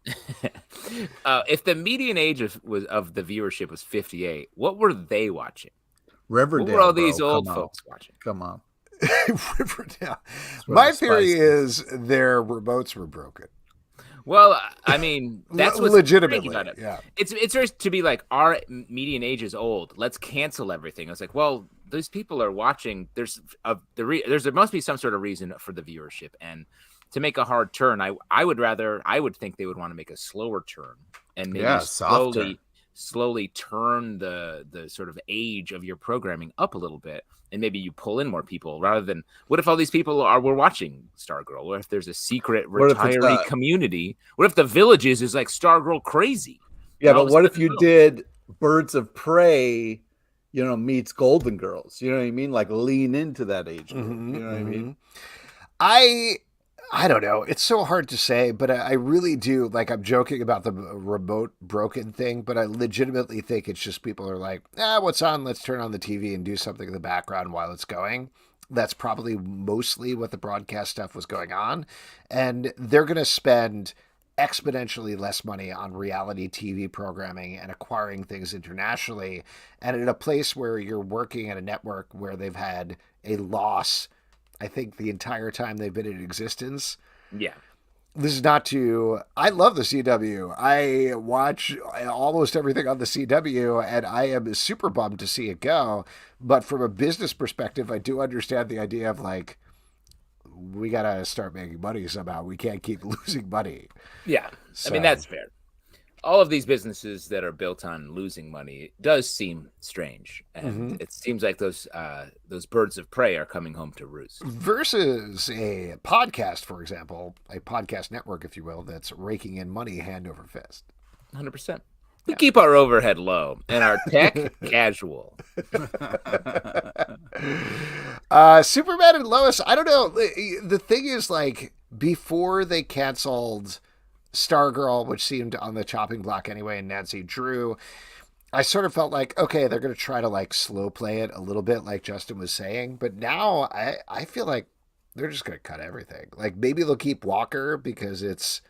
If the median age of the viewership was 58, what were they watching? Riverdale. What were all these old folks watching? Come on. Riverdale. My theory is their remotes were broken. Well, I mean, that's what's legitimately about it. Yeah, it's just to be like, our median age is old. Let's cancel everything. I was like, well, those people are watching. There must be some sort of reason for the viewership, and to make a hard turn, I would think they would want to make a slower turn and maybe slowly turn the sort of age of your programming up a little bit, and maybe you pull in more people rather than, what if all these people were watching Stargirl? What if there's a secret retiree community? What if the Villages is like Stargirl crazy? Yeah, but what if you did Birds of Prey, meets Golden Girls? You know what I mean? Like, lean into that age group. You know what I mean? I don't know. It's so hard to say, but I really do. Like, I'm joking about the remote broken thing, but I legitimately think it's just people are like, what's on? Let's turn on the TV and do something in the background while it's going. That's probably mostly what the broadcast stuff was going on. And they're going to spend exponentially less money on reality TV programming and acquiring things internationally. And in a place where you're working at a network where they've had a loss, I think, the entire time they've been in existence. Yeah. This is not to... I love the CW. I watch almost everything on the CW, and I am super bummed to see it go. But from a business perspective, I do understand the idea of, like, we got to start making money somehow. We can't keep losing money. Yeah. So. I mean, that's fair. All of these businesses that are built on losing money does seem strange, and it seems like those birds of prey are coming home to roost. Versus a podcast, for example, a podcast network, if you will, that's raking in money hand over fist. 100%. We keep our overhead low and our tech casual. Superman and Lois, I don't know. The thing is, like, before they canceled Stargirl, which seemed on the chopping block anyway, and Nancy Drew, I sort of felt like, okay, they're going to try to, like, slow play it a little bit, like Justin was saying. But now I feel like they're just going to cut everything. Like, maybe they'll keep Walker because it's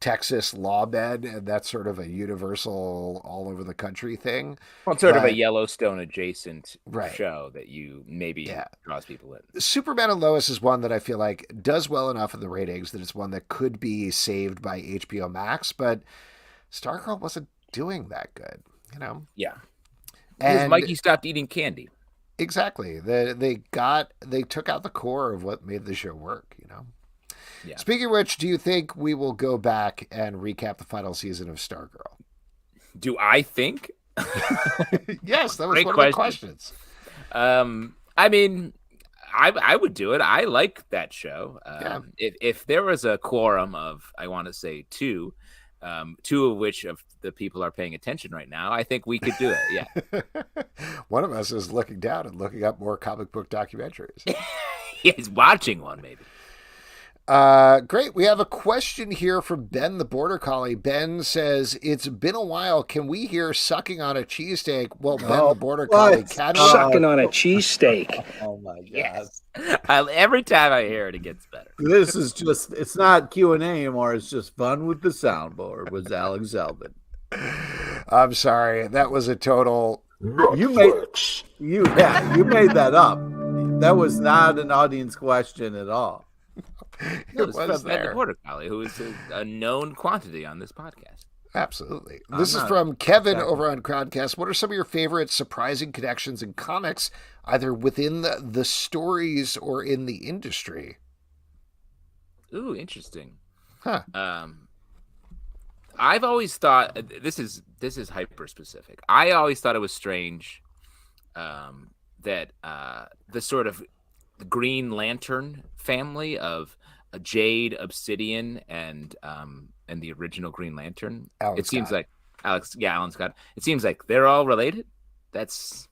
Texas lawmen, and that's sort of a universal all over the country thing. Well, it's sort of a Yellowstone adjacent show that you maybe draws people in. Superman and Lois is one that I feel like does well enough in the ratings that it's one that could be saved by HBO Max, but Stargirl wasn't doing that good, Yeah. And Mikey stopped eating candy. Exactly. They took out the core of what made the show work, Yeah. Speaking of which, do you think we will go back and recap the final season of Stargirl? Do I think? Yes, that was one of the questions. I mean, I would do it. I like that show. If there was a quorum of, I want to say two of which of the people are paying attention right now, I think we could do it. Yeah. One of us is looking down and looking up more comic book documentaries. He's watching one, maybe. Great. We have a question here from Ben the Border Collie. Ben says, it's been a while. Can we hear sucking on a cheesesteak? Well, Ben the Border Collie, can we? Sucking on a cheesesteak. Oh my god. Yes. Every time I hear it, it gets better. This is just, it's not Q&A anymore. It's just fun with the soundboard with Alex Zelvin. I'm sorry. That was a total... You made that up. That was not an audience question at all. It was from Ben the Border Collie, who is a known quantity on this podcast. Absolutely. This is from Kevin over on Crowdcast. What are some of your favorite surprising connections in comics, either within the stories or in the industry? Ooh, interesting. Huh. I've always thought this is hyper specific. I always thought it was strange that the sort of Green Lantern family of Jade, Obsidian, and the original Green Lantern. Alan Scott. It seems like they're all related. That's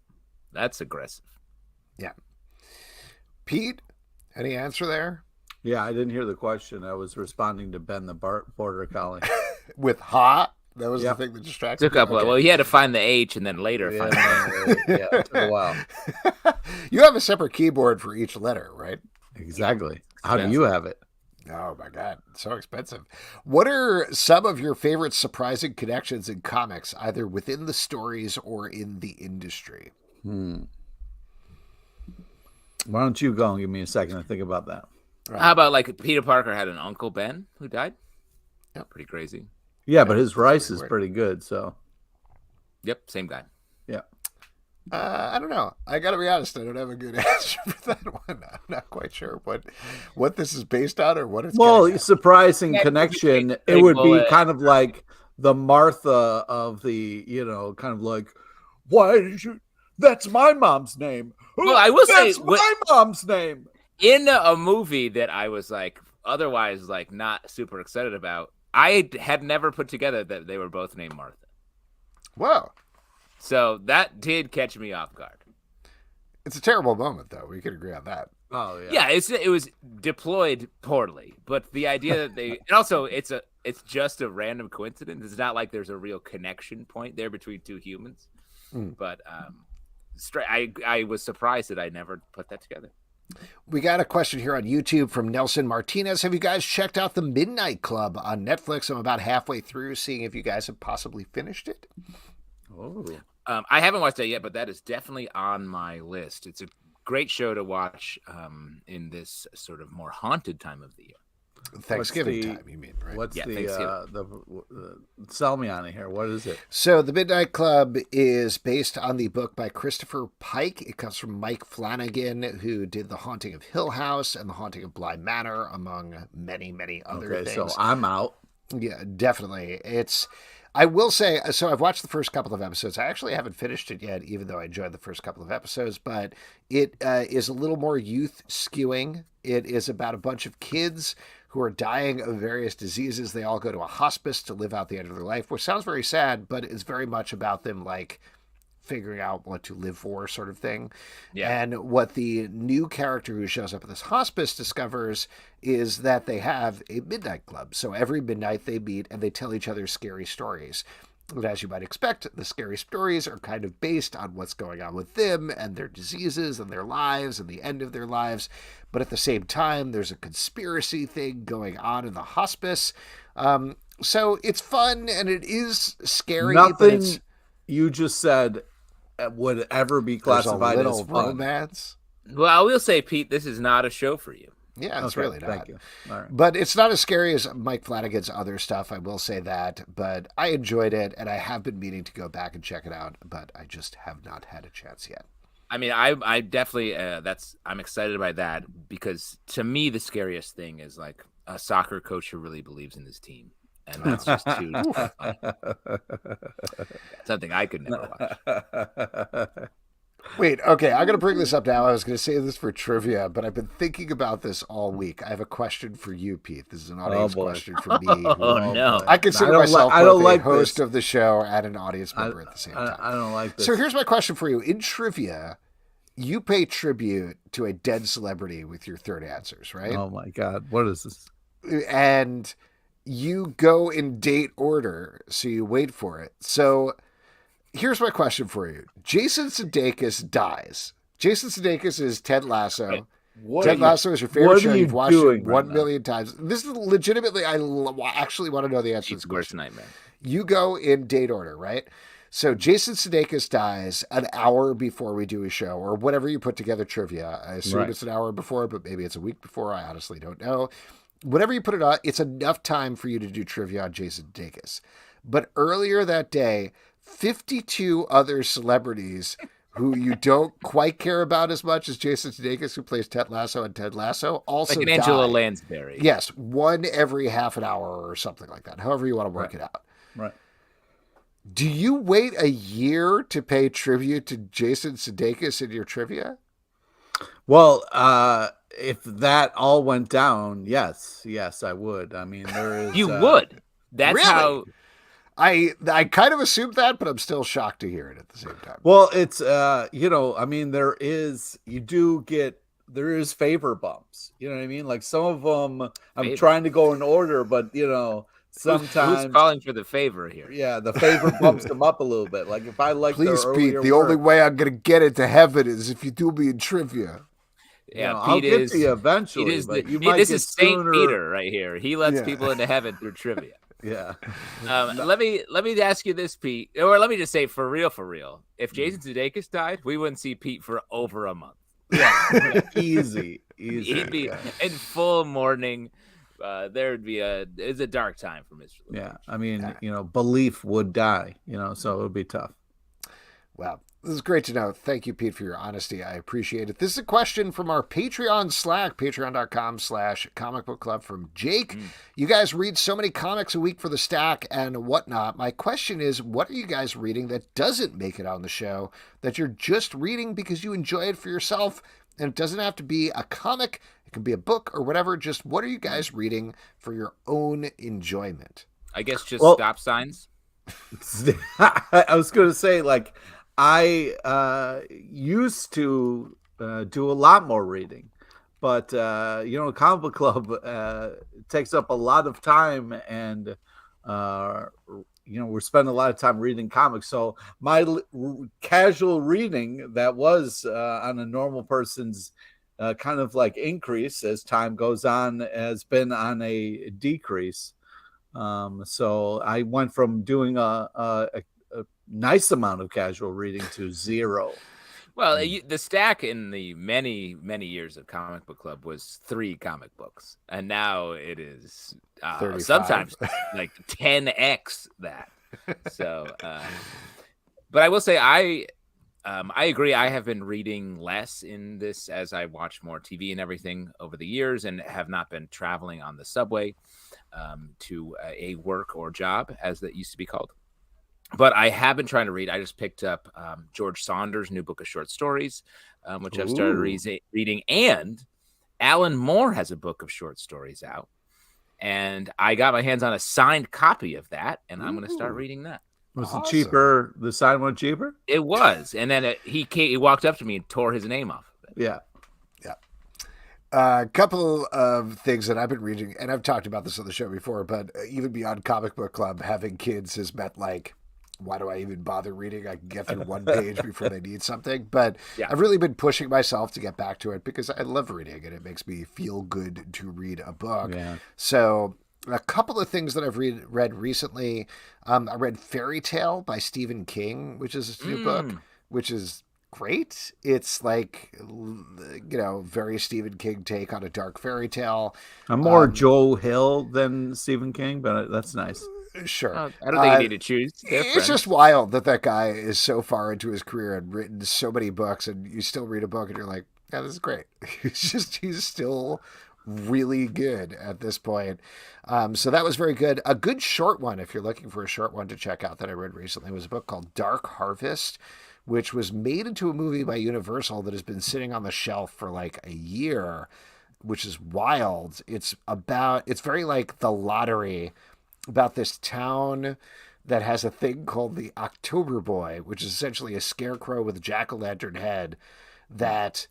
aggressive. Yeah. Pete, any answer there? Yeah, I didn't hear the question. I was responding to Ben the Border Collie. With ha? That was the thing that distracted me. Well, he had to find the H and then later find the yeah, it took a while. You have a separate keyboard for each letter, right? Exactly. How do you have it? Oh my God, it's so expensive. What are some of your favorite surprising connections in comics, either within the stories or in the industry? Why don't you go and give me a second to think about that? Right. How about like Peter Parker had an Uncle Ben who died? Yeah, pretty crazy. Yeah, but his rice is pretty good, so. Yep, same guy. Yeah. I don't know. I got to be honest. I don't have a good answer for that one. I'm not quite sure what this is based on or what it's. Well, surprising connection. It would be kind of like the Martha of the, kind of like, why did you? That's my mom's name. Well, I will say that's my mom's name. In a movie that I was like, otherwise like not super excited about, I had never put together that they were both named Martha. Whoa. So that did catch me off guard. It's a terrible moment, though. We could agree on that. Oh yeah. Yeah, it was deployed poorly, but the idea that and also it's just a random coincidence. It's not like there's a real connection point there between two humans. But I was surprised that I never put that together. We got a question here on YouTube from Nelson Martinez. Have you guys checked out The Midnight Club on Netflix? I'm about halfway through, seeing if you guys have possibly finished it. Oh, I haven't watched that yet, but that is definitely on my list. It's a great show to watch in this sort of more haunted time of the year. Thanksgiving time, you mean, right? What's sell me on it here? What is it? So The Midnight Club is based on the book by Christopher Pike. It comes from Mike Flanagan, who did The Haunting of Hill House and The Haunting of Bly Manor, among many, many other things. So I'm out. Yeah, definitely. I will say, so I've watched the first couple of episodes. I actually haven't finished it yet, even though I enjoyed the first couple of episodes, but it is a little more youth skewing. It is about a bunch of kids who are dying of various diseases. They all go to a hospice to live out the end of their life, which sounds very sad, but it's very much about them like figuring out what to live for, sort of thing. Yeah. And what the new character who shows up at this hospice discovers is that they have a midnight club. So every midnight they meet and they tell each other scary stories. But as you might expect, the scary stories are kind of based on what's going on with them and their diseases and their lives and the end of their lives. But at the same time, there's a conspiracy thing going on in the hospice. So it's fun and it is scary. Nothing you just said would ever be classified as fun. Romance. Well, I will say, Pete, this is not a show for you. Yeah, it's really not. Thank you. All right. But it's not as scary as Mike Flanagan's other stuff, I will say that. But I enjoyed it, and I have been meaning to go back and check it out, but I just have not had a chance yet. I mean, I definitely, I'm excited by that, because to me, the scariest thing is like a soccer coach who really believes in his team. And that's just too funny. Something I could never watch. Wait, okay, I'm going to bring this up now. I was going to say this for trivia, but I've been thinking about this all week. I have a question for you, Pete. This is an audience question for me. No. I consider myself both a host of the show and an audience member at the same time. I don't like this. So here's my question for you. In trivia, you pay tribute to a dead celebrity with your third answers, right? Oh my God. What is this? And you go in date order, so you wait for it. So here's my question for you. Jason Sudeikis dies. Jason Sudeikis is Ted Lasso. Ted Lasso is your favorite show. You've watched it 1 million times. This is legitimately, I actually want to know the answer to this question. Nightmare. You go in date order, right? So Jason Sudeikis dies an hour before we do a show, or whatever you put together trivia. I assume it's an hour before, but maybe it's a week before. I honestly don't know. Whatever you put it on, it's enough time for you to do trivia on Jason Sudeikis. But earlier that day, 52 other celebrities who you don't quite care about as much as Jason Sudeikis, who plays Ted Lasso and Ted Lasso, also like an Angela Lansbury. Yes, one every half an hour or something like that. However you want to work it out. Right. Do you wait a year to pay tribute to Jason Sudeikis in your trivia? Well, if that all went down, yes, I would. I mean, there is. You would. That's really? how. I kind of assumed that, but I'm still shocked to hear it at the same time. Well, it's I mean, there is favor bumps. You know what I mean? Like some of them, I'm trying to go in order, but sometimes who's calling for the favor here? Yeah, the favor bumps them up a little bit. Like if I like, please, Pete. The only way I'm gonna get into heaven is if you do me in trivia. Yeah, I'll get to you eventually. This is Saint Peter right here. He lets people into heaven through trivia. Yeah. Let me ask you this, Pete, or let me just say for real. If Jason Sudeikis died, we wouldn't see Pete for over a month. Yeah, easy. He'd be in full mourning. There'd be it's a dark time for Mr. LeBlanc. Yeah, I mean, belief would die. So it would be tough. Wow. This is great to know. Thank you, Pete, for your honesty. I appreciate it. This is a question from our Patreon Slack, patreon.com/comic book club from Jake. You guys read so many comics a week for the stack and whatnot. My question is, what are you guys reading that doesn't make it on the show, that you're just reading because you enjoy it for yourself? And it doesn't have to be a comic. It can be a book or whatever. Just what are you guys reading for your own enjoyment? I guess just stop signs. I was going to say, I used to do a lot more reading, but Comic Book Club takes up a lot of time, and we're spending a lot of time reading comics. So my casual reading that was on a normal person's kind of like increase as time goes on has been on a decrease. So I went from doing a nice amount of casual reading to zero. Well, the stack in the many years of Comic Book Club was 3 comic books, and now it is sometimes like 10x that. So, but I will say I agree. I have been reading less in this as I watch more TV and everything over the years, and have not been traveling on the subway to a work or job, as that used to be called. But I have been trying to read. I just picked up George Saunders' new book of short stories, which I've started reading. And Alan Moore has a book of short stories out. And I got my hands on a signed copy of that, and I'm going to start reading that. Was it cheaper? The signed one cheaper? It was. And then he walked up to me and tore his name off of it. Yeah. A couple of things that I've been reading, and I've talked about this on the show before, but even beyond Comic Book Club, having kids has meant why do I even bother reading? I can get through one page before they need something. But I've really been pushing myself to get back to it because I love reading and it makes me feel good to read a book. Yeah. So a couple of things that I've read recently. I read Fairy Tale by Stephen King, which is a new book, which is great. It's very Stephen King take on a dark fairy tale. I'm more Joe Hill than Stephen King, but that's nice. Sure. I don't think you need to choose. It's just wild that guy is so far into his career and written so many books, and you still read a book and you're like, yeah, this is great. He's still really good at this point. So that was very good. A good short one, if you're looking for a short one to check out that I read recently, was a book called Dark Harvest, which was made into a movie by Universal that has been sitting on the shelf for a year, which is wild. It's very like The Lottery, about this town that has a thing called the October Boy, which is essentially a scarecrow with a jack-o'-lantern head that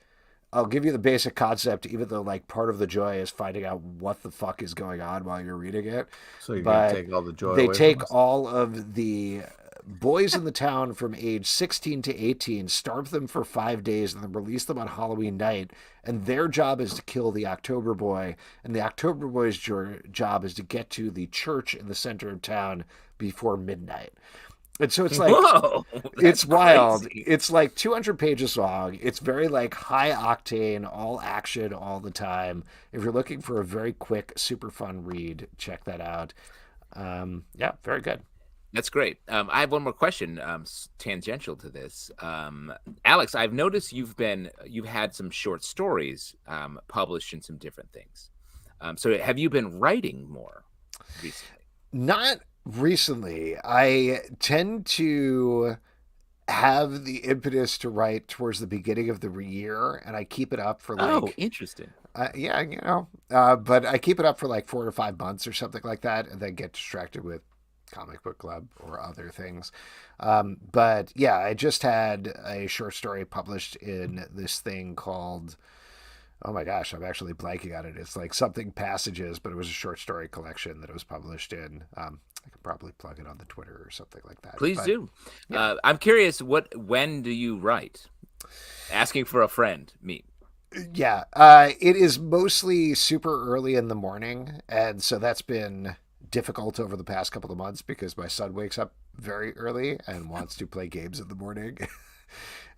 I'll give you the basic concept, even though like part of the joy is finding out what the fuck is going on while you're reading it. So you're going to take all the joy They away take from us? all of the boys in the town from age 16 to 18, starve them for 5 days, and then release them on Halloween night. And their job is to kill the October Boy. And the October Boy's job is to get to the church in the center of town before midnight. And so it's like, Whoa, it's wild. crazy. It's like 200 pages long. It's very like high octane, all action all the time. If you're looking for a very quick, super fun read, check that out. Yeah, very good. That's great. I have one more question, tangential to this. Alex, I've noticed you've had some short stories published in some different things. So have you been writing more recently? Not recently. I tend to have the impetus to write towards the beginning of the year, and I keep it up for like, interesting. yeah, but I keep it up for like 4 or 5 months or something like that, and then get distracted with comic book club or other things. But yeah, I just had a short story published in this thing called, oh my gosh, I'm actually blanking on it. It's like something Passages, but it was a short story collection that it was published in. I could probably plug it on the Twitter or something like that. Please do. Yeah. I'm curious, when do you write? Asking for a friend, me. Yeah, it is mostly super early in the morning, and so that's been difficult over the past couple of months because my son wakes up very early and wants to play games in the morning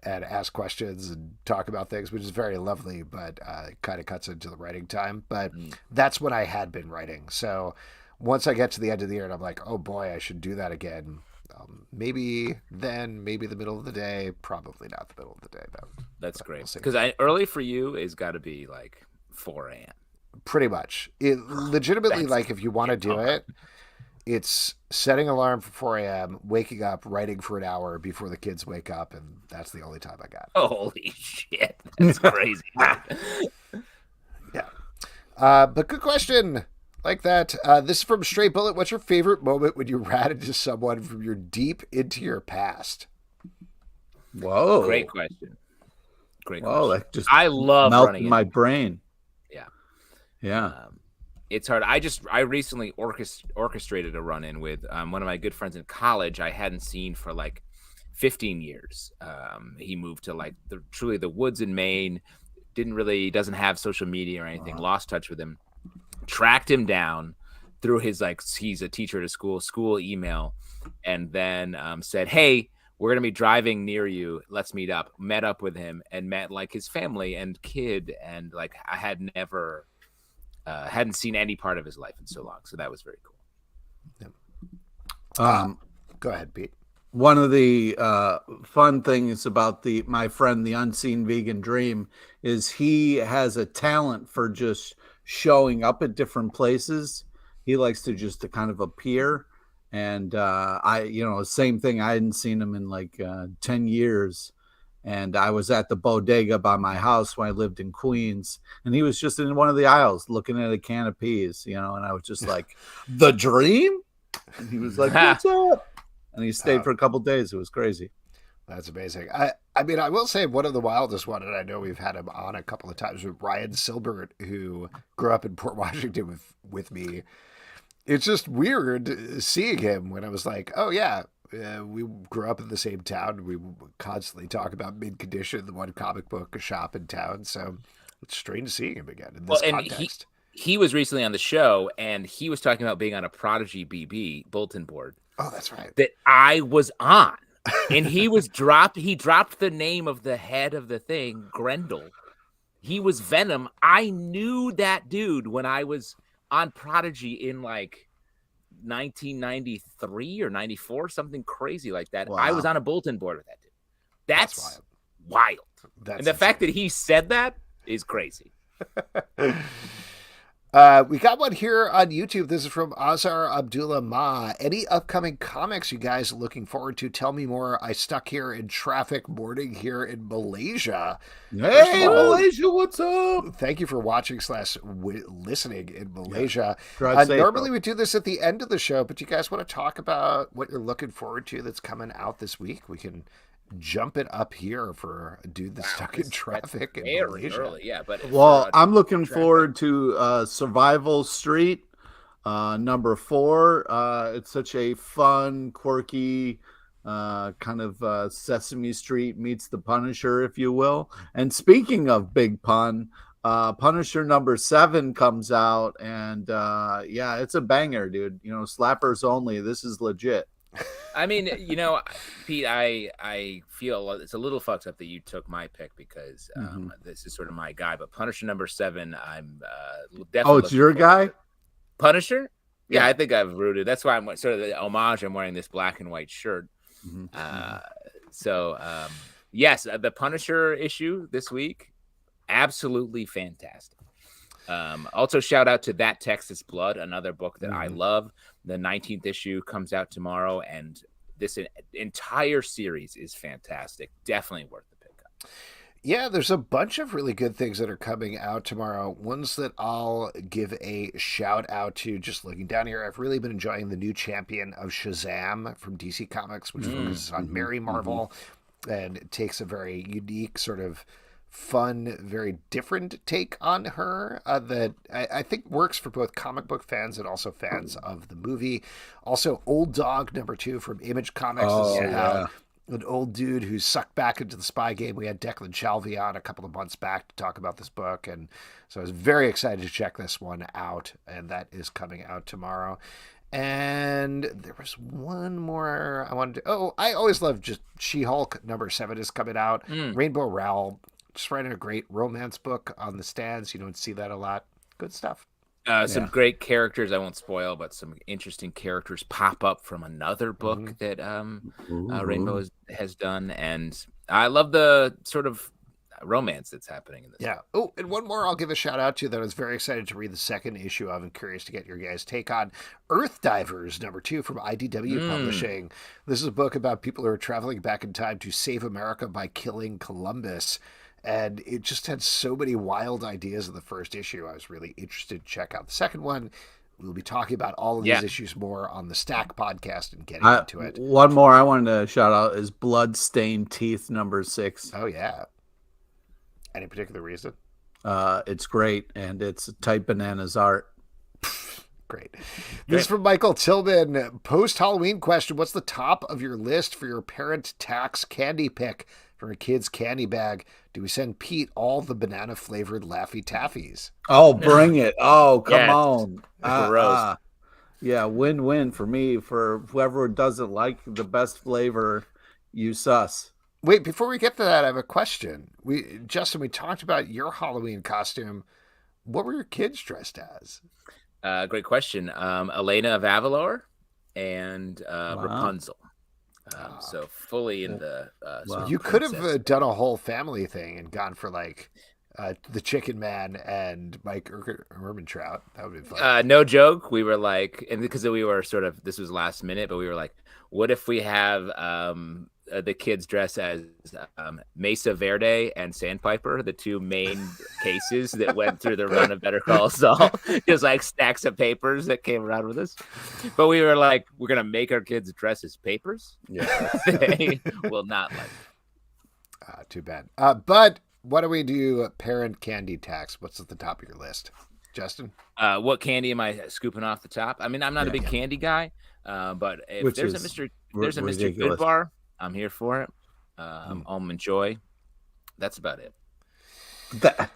and ask questions and talk about things, which is very lovely, but it kind of cuts into the writing time. But that's when I had been writing. So once I get to the end of the year and I'm like, oh boy, I should do that again. Maybe then, maybe the middle of the day, probably not the middle of the day though. That's But great. we'll see. Because early for you is got to be like 4 a.m. Pretty much. It legitimately, That's- like if you want to do it, it's setting alarm for 4 a.m., waking up, writing for an hour before the kids wake up, and that's the only time I got. Holy shit. That's crazy. Yeah. But good question. Like that. This is from Stray Bullet. What's your favorite moment when you rat into someone from your deep into your past? Whoa. Great question. Whoa, that just I love melted running my into- brain. Yeah. Yeah. It's hard. I recently orchestrated a run-in with one of my good friends in college I hadn't seen for like 15 years. He moved to like truly the woods in Maine, doesn't have social media or anything, lost touch with him, tracked him down through his, like, he's a teacher at a school email, and then said, hey, we're going to be driving near you. Let's meet up. Met up with him and met like his family and kid. And like, I had never, hadn't seen any part of his life in so long. So that was very cool. Go ahead, Pete. One of the fun things about my friend, the Unseen Vegan Dream, is he has a talent for just showing up at different places. He likes to just to kind of appear. And same thing. I hadn't seen him in like 10 years. And I was at the bodega by my house when I lived in Queens, and he was just in one of the aisles looking at a can of peas, and I was just like, the Dream? And he was like, what's up? And he stayed for a couple of days. It was crazy. That's amazing. I mean, I will say one of the wildest one, and I know we've had him on a couple of times, with Ryan Silbert, who grew up in Port Washington with me. It's just weird seeing him when I was like, oh yeah, we grew up in the same town. We constantly talk about Mid Condition, the one comic book shop in town. So it's strange seeing him again in this context. He was recently on the show, and he was talking about being on a Prodigy BB bulletin board. Oh, that's right. That I was on. And he dropped the name of the head of the thing, Grendel. He was Venom. I knew that dude when I was on Prodigy in like 1993 or 94, something crazy like that. Wow. I was on a bulletin board with that dude. That's wild. That's and the fact that he said that is crazy. We got one here on YouTube. This is from Azar Abdullah Ma. Any upcoming comics you guys are looking forward to? Tell me more. I stuck here in traffic morning here in Malaysia. Hey, Malaysia, what's up? Thank you for watching / listening in Malaysia. Drive safe, normally bro. we do this at the end of the show, but you guys want to talk about what you're looking forward to that's coming out this week? We can jump it up here for a dude that's stuck in traffic in Malaysia. Early, yeah, but well, I'm looking forward to Survival Street, number 4. It's such a fun, quirky kind of Sesame Street meets the Punisher, if you will. And speaking of big pun, Punisher number 7 comes out, and yeah, it's a banger, dude. You know, slappers only. This is legit. I mean, you know, Pete, I feel it's a little fucked up that you took my pick because this is sort of my guy. But Punisher number 7, I'm definitely. Oh, it's your guy? Punisher? Yeah, I think I've rooted. That's why I'm sort of the homage. I'm wearing this black and white shirt. Yes, the Punisher issue this week, absolutely fantastic. Also, shout out to That Texas Blood, another book that I love. The 19th issue comes out tomorrow, and this entire series is fantastic. Definitely worth the pickup. Yeah, there's a bunch of really good things that are coming out tomorrow. Ones that I'll give a shout out to, just looking down here. I've really been enjoying the new champion of Shazam from DC Comics, which focuses on Mary Marvel, and it takes a very unique sort of fun, very different take on her that I think works for both comic book fans and also fans of the movie. Also, Old Dog number 2 from Image Comics. This is how an old dude who's sucked back into the spy game. We had Declan Shalvey on a couple of months back to talk about this book, and so I was very excited to check this one out, and that is coming out tomorrow. And there was one more I wanted to... Oh, I always love just She-Hulk number 7 is coming out. Rainbow Rowell, just writing a great romance book on the stands. You don't see that a lot. Good stuff. Some great characters. I won't spoil, but some interesting characters pop up from another book that Rainbow has done. And I love the sort of romance that's happening in this. Yeah. Oh, and one more I'll give a shout out to that I was very excited to read the second issue of and curious to get your guys' take on. Earth Divers number 2 from IDW Publishing. This is a book about people who are traveling back in time to save America by killing Columbus. And it just had so many wild ideas in the first issue. I was really interested to check out the second one. We'll be talking about all of these issues more on the Stack podcast and getting into it. One more I wanted to shout out is Bloodstained Teeth number 6. Oh, yeah. Any particular reason? It's great, and it's tight bananas art. Great. This is from Michael Tillman. Post-Halloween question. What's the top of your list for your parent tax candy pick from a kid's candy bag? Do we send Pete all the banana-flavored Laffy Taffies? Oh, bring it. Oh, come on. Gross. Yeah, win-win for me. For whoever doesn't like the best flavor, you sus. Wait, before we get to that, I have a question. Justin, we talked about your Halloween costume. What were your kids dressed as? Great question. Elena of Avalor and Rapunzel. So fully in the... you could have done a whole family thing and gone for like the Chicken Man and Mike Ehrmantraut. That would be fun. No joke. We were like, and because we were sort of, this was last minute, but we were like, what if we have the kids dress as Mesa Verde and Sandpiper, the two main cases that went through the run of Better Call Saul, just like stacks of papers that came around with us. But we were like, we're going to make our kids dress as papers. Yeah. They will not like it. Too bad. But why don't we do parent candy tax? What's at the top of your list? Justin? What candy am I scooping off the top? I mean, I'm not a big candy guy, but if there's a Mr. Goodbar, I'm here for it. Enjoy. That's about it. Yeah.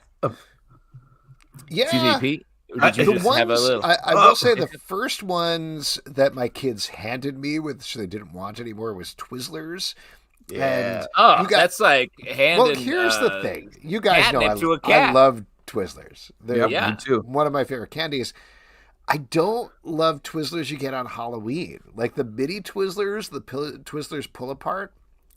Excuse me, Pete. Did you just have a little... I will say the first ones that my kids handed me, which they didn't want anymore, was Twizzlers. Yeah. And that's like handing... Well, here's the thing. You guys know I love Twizzlers. They're me too. One of my favorite candies. I don't love Twizzlers you get on Halloween. Like the mini Twizzlers, the Twizzlers pull apart.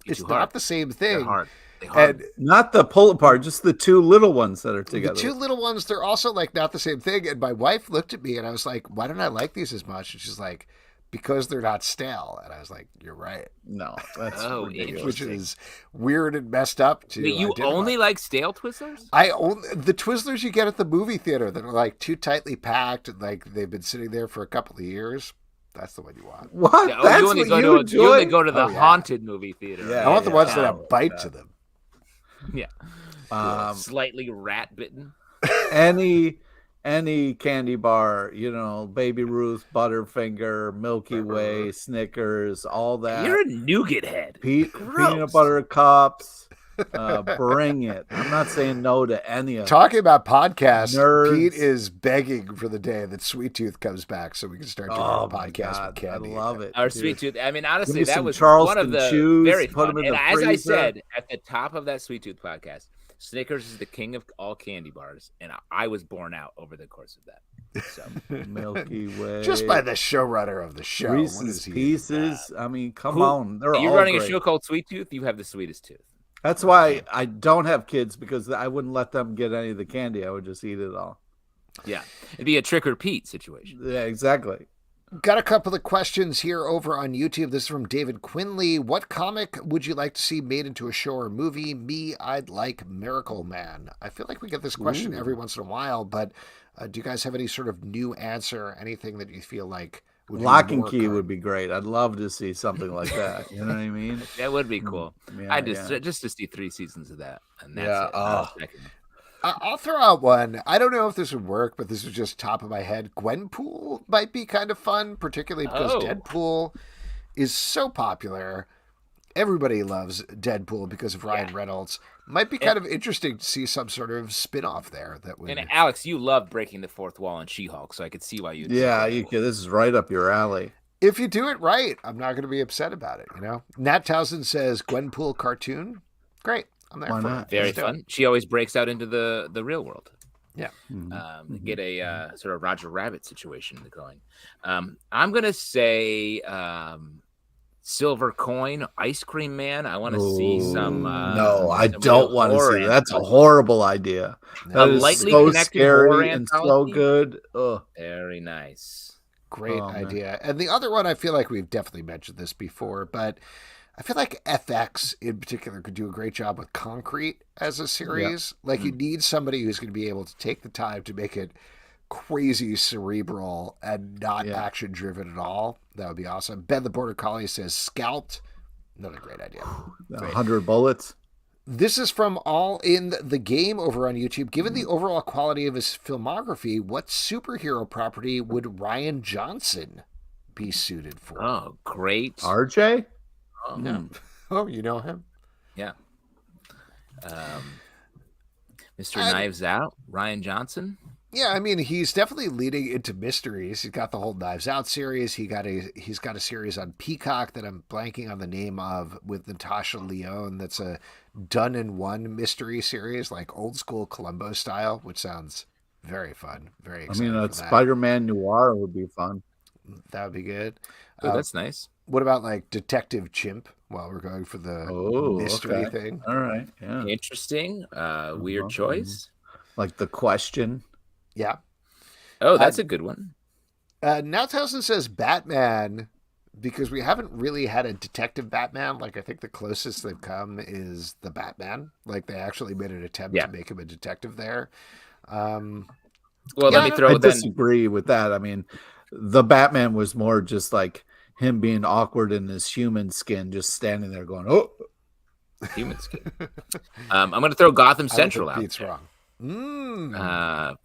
It's not the same thing. They're hard. And not the pull apart, just the two little ones that are together. The two little ones, they're also like not the same thing. And my wife looked at me and I was like, why don't I like these as much? And she's like, because they're not stale. And I was like, you're right. No, that's ridiculous. Which is weird and messed up too. Wait, you only like stale Twizzlers? I only the Twizzlers you get at the movie theater that are like too tightly packed and like they've been sitting there for a couple of years. That's the one you want. What? Yeah, That's you only what go you to enjoy? you only go to the Oh, yeah. haunted movie theater. Yeah, I want the yeah. ones that Oh, have bite to them. Yeah. Slightly rat bitten. Any candy bar, Baby Ruth, Butterfinger, Milky Way, Snickers, all that. You're a nougat head. Peanut butter cups. Bring it. I'm not saying no to any of Talking about podcasts, Nerds. Pete is begging for the day that Sweet Tooth comes back so we can start doing a my podcast God, with candy. I love it. Our dude. Sweet Tooth. I mean, Give honestly, me that some was Charleston one of the chews, very put 'em fun. in the And as I freezer. said at the top of that Sweet Tooth podcast, Snickers is the king of all candy bars, and I was born out over the course of that. So Milky Way. Just by the showrunner of the show. What is Reese's he? Pieces. I mean, come on. They're you're all running great. a show called Sweet Tooth. You have the sweetest tooth. That's why I don't have kids, because I wouldn't let them get any of the candy. I would just eat it all. Yeah, it'd be a trick or Pete situation. Yeah, exactly. Got a couple of questions here over on YouTube. This is from David Quinley. What comic would you like to see made into a show or movie? Me, I'd like Miracle Man. I feel like we get this question every once in a while, but do you guys have any sort of new answer? Anything that you feel like would be Lock and more Key current? would be great. I'd love to see something like that. You know what I mean? That would be cool. Yeah, I just to see 3 seasons of that, and that's Yeah, it. oh. I'll throw out one. I don't know if this would work, but this is just top of my head. Gwenpool might be kind of fun, particularly because Deadpool is so popular. Everybody loves Deadpool because of Ryan Reynolds. Might be kind of interesting to see some sort of spin-off there. That would. And Alex, you love breaking the fourth wall on She-Hulk, so I could see why you'd. Yeah, this is right up your alley. If you do it right, I'm not going to be upset about it. Nat Townsend says Gwenpool cartoon. Great. I'm there Why for not? it. Very Let's do it. fun. She always breaks out into the real world. Yeah. Get a sort of Roger Rabbit situation going. I'm gonna say Silver Coin, Ice Cream Man. I want to see some. No, I some don't real want to horror see that. That's a anthology. horrible idea. That is lightly so connected horror scary and so anthology? good. Ugh. Very nice. Great Oh, man. idea. And the other one, I feel like we've definitely mentioned this before, but I feel like FX in particular could do a great job with Concrete as a series. Like you need somebody who's going to be able to take the time to make it crazy cerebral and not action driven at all. That would be awesome. Ben the Border Collie says Scalped. Another great idea. 100 bullets. This is from All in the Game over on YouTube. Given the overall quality of his filmography, what superhero property would Ryan Johnson be suited for? Oh, great. RJ? Oh, Yeah. Oh, you know him? yeah. Mr. Knives Out, Ryan Johnson. Yeah, I mean, he's definitely leading into mysteries. He's got the whole Knives Out series. He's got a series on Peacock that I'm blanking on the name of with Natasha Lyonne. That's a done-in-one mystery series, like old school Columbo style, which sounds very fun. Very exciting. I mean, for that. Spider-Man Noir would be fun. That would be good. Oh, that's nice. What about like Detective Chimp? While we're going for the mystery thing. All right. Yeah. Interesting. Weird choice. Like The Question. Yeah. Oh, that's a good one. Now Towson says Batman, because we haven't really had a detective Batman. Like, I think the closest they've come is the Batman. Like, they actually made an attempt to make him a detective there. Well, let me throw I disagree with that. I mean, the Batman was more just like him being awkward in his human skin, just standing there going, "Oh, human skin." I'm going to throw Gotham Central out. Pete's wrong.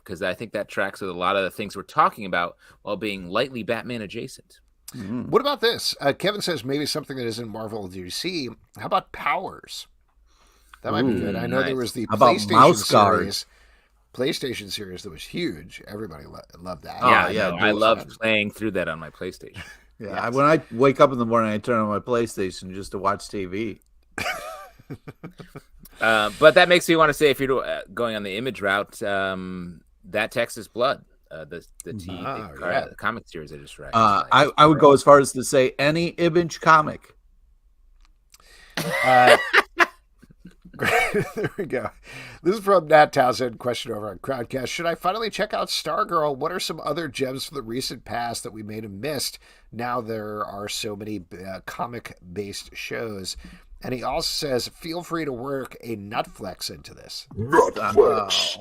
Because I think that tracks with a lot of the things we're talking about while being lightly Batman adjacent. What about this? Kevin says maybe something that isn't Marvel or DC. How about Powers? That might be good. I know there was the PlayStation series that was huge. Everybody loved that. Yeah, I loved playing through that on my PlayStation. Yeah, when I wake up in the morning, I turn on my PlayStation just to watch TV. But that makes me want to say, if you're going on the Image route, that Texas Blood, the comic series I just read. I would go as far as to say any Image comic. There we go. This is from Nat Townsend. Question over on Crowdcast. Should I finally check out Stargirl? What are some other gems from the recent past that we may have missed? Now there are so many comic-based shows. And he also says, feel free to work a Nutflex into this. Nutflex.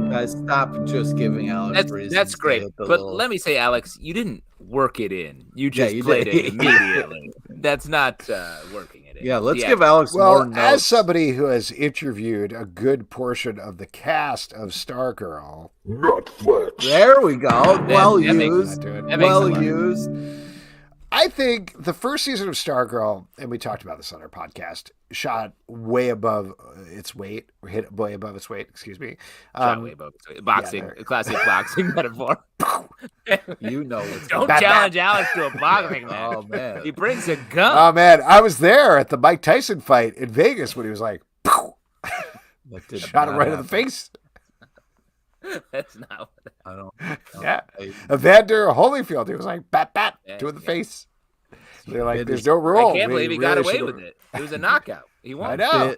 Guys, stop just giving Alex reasons. That's great. But let me say, Alex, you didn't work it in. You just you played did. it immediately. That's not working it in. Yeah, let's give Alex more notes. As somebody who has interviewed a good portion of the cast of Stargirl, There we go. Well used. Well used. I think the first season of Stargirl, and we talked about this on our podcast, shot way above its weight, or hit way above its weight, excuse me. Shot way above its weight. Boxing, classic boxing metaphor. You know what's Don't challenge Alex to a boxing match. Oh, man. He brings a gun. Oh, man. I was there at the Mike Tyson fight in Vegas when he was like, shot him right in the face. That's not what I don't. Yeah. Evander Holyfield, he was like, bat, to the face. They're like, there's no rule. I can't believe he got away with it. It was a knockout. He won. I know.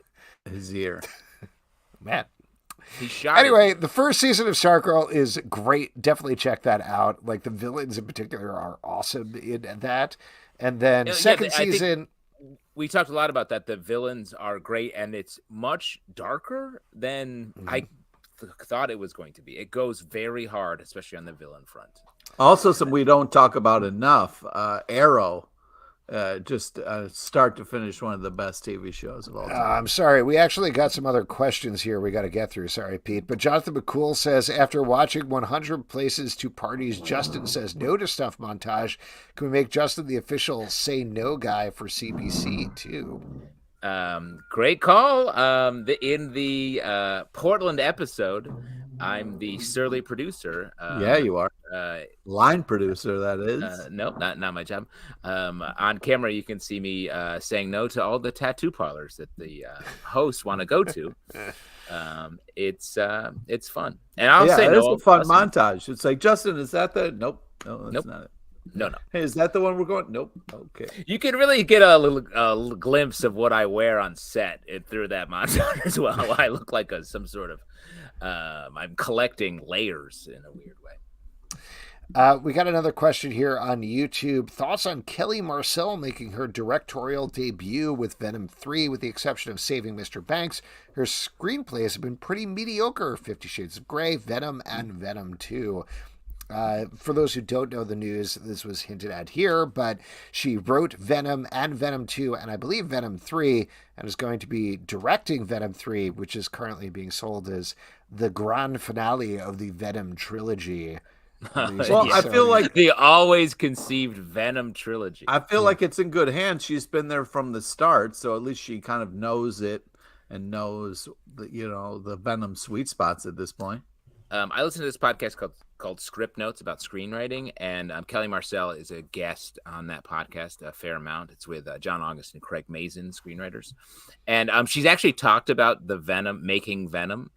His ear. Man. He shot Anyway, the first season of Stargirl is great. Definitely check that out. Like, the villains in particular are awesome in that. And then second season... We talked a lot about that. The villains are great, and it's much darker than I thought it was going to be. It goes very hard, especially on the villain front. Also, some we don't talk about enough. Arrow, just start to finish, one of the best TV shows of all time. I'm sorry. We actually got some other questions here we got to get through. Sorry, Pete. But Jonathan McCool says, after watching 100 Places to Parties, Justin says no to stuff montage. Can we make Justin the official say no guy for CBC too? Great call. In the Portland episode, I'm the surly producer. Yeah, you are. Line producer, that is. No, not my job. On camera, you can see me saying no to all the tattoo parlors that the hosts want to go to. It's fun, and I'll say no. It's a fun montage. It's like, Justin, is that the? Nope, no, that's not it. No. Hey, is that the one we're going? Nope. Okay. You can really get a little glimpse of what I wear on set through that montage as well. I look like some sort of I'm collecting layers in a weird way. We got another question here on YouTube. Thoughts on Kelly Marcel making her directorial debut with Venom 3, with the exception of Saving Mr. Banks. Her screenplays have been pretty mediocre. 50 Shades of Grey, Venom, and Venom 2. For those who don't know the news, this was hinted at here, but she wrote Venom and Venom 2, and I believe Venom 3, and is going to be directing Venom 3, which is currently being sold as the grand finale of the Venom trilogy. Well, I feel like the always conceived Venom trilogy. I feel like it's in good hands. She's been there from the start, so at least she kind of knows it and knows the Venom sweet spots at this point. I listen to this podcast called Script Notes about screenwriting, and Kelly Marcel is a guest on that podcast a fair amount. It's with John August and Craig Mazin, screenwriters, and she's actually talked about the making Venom,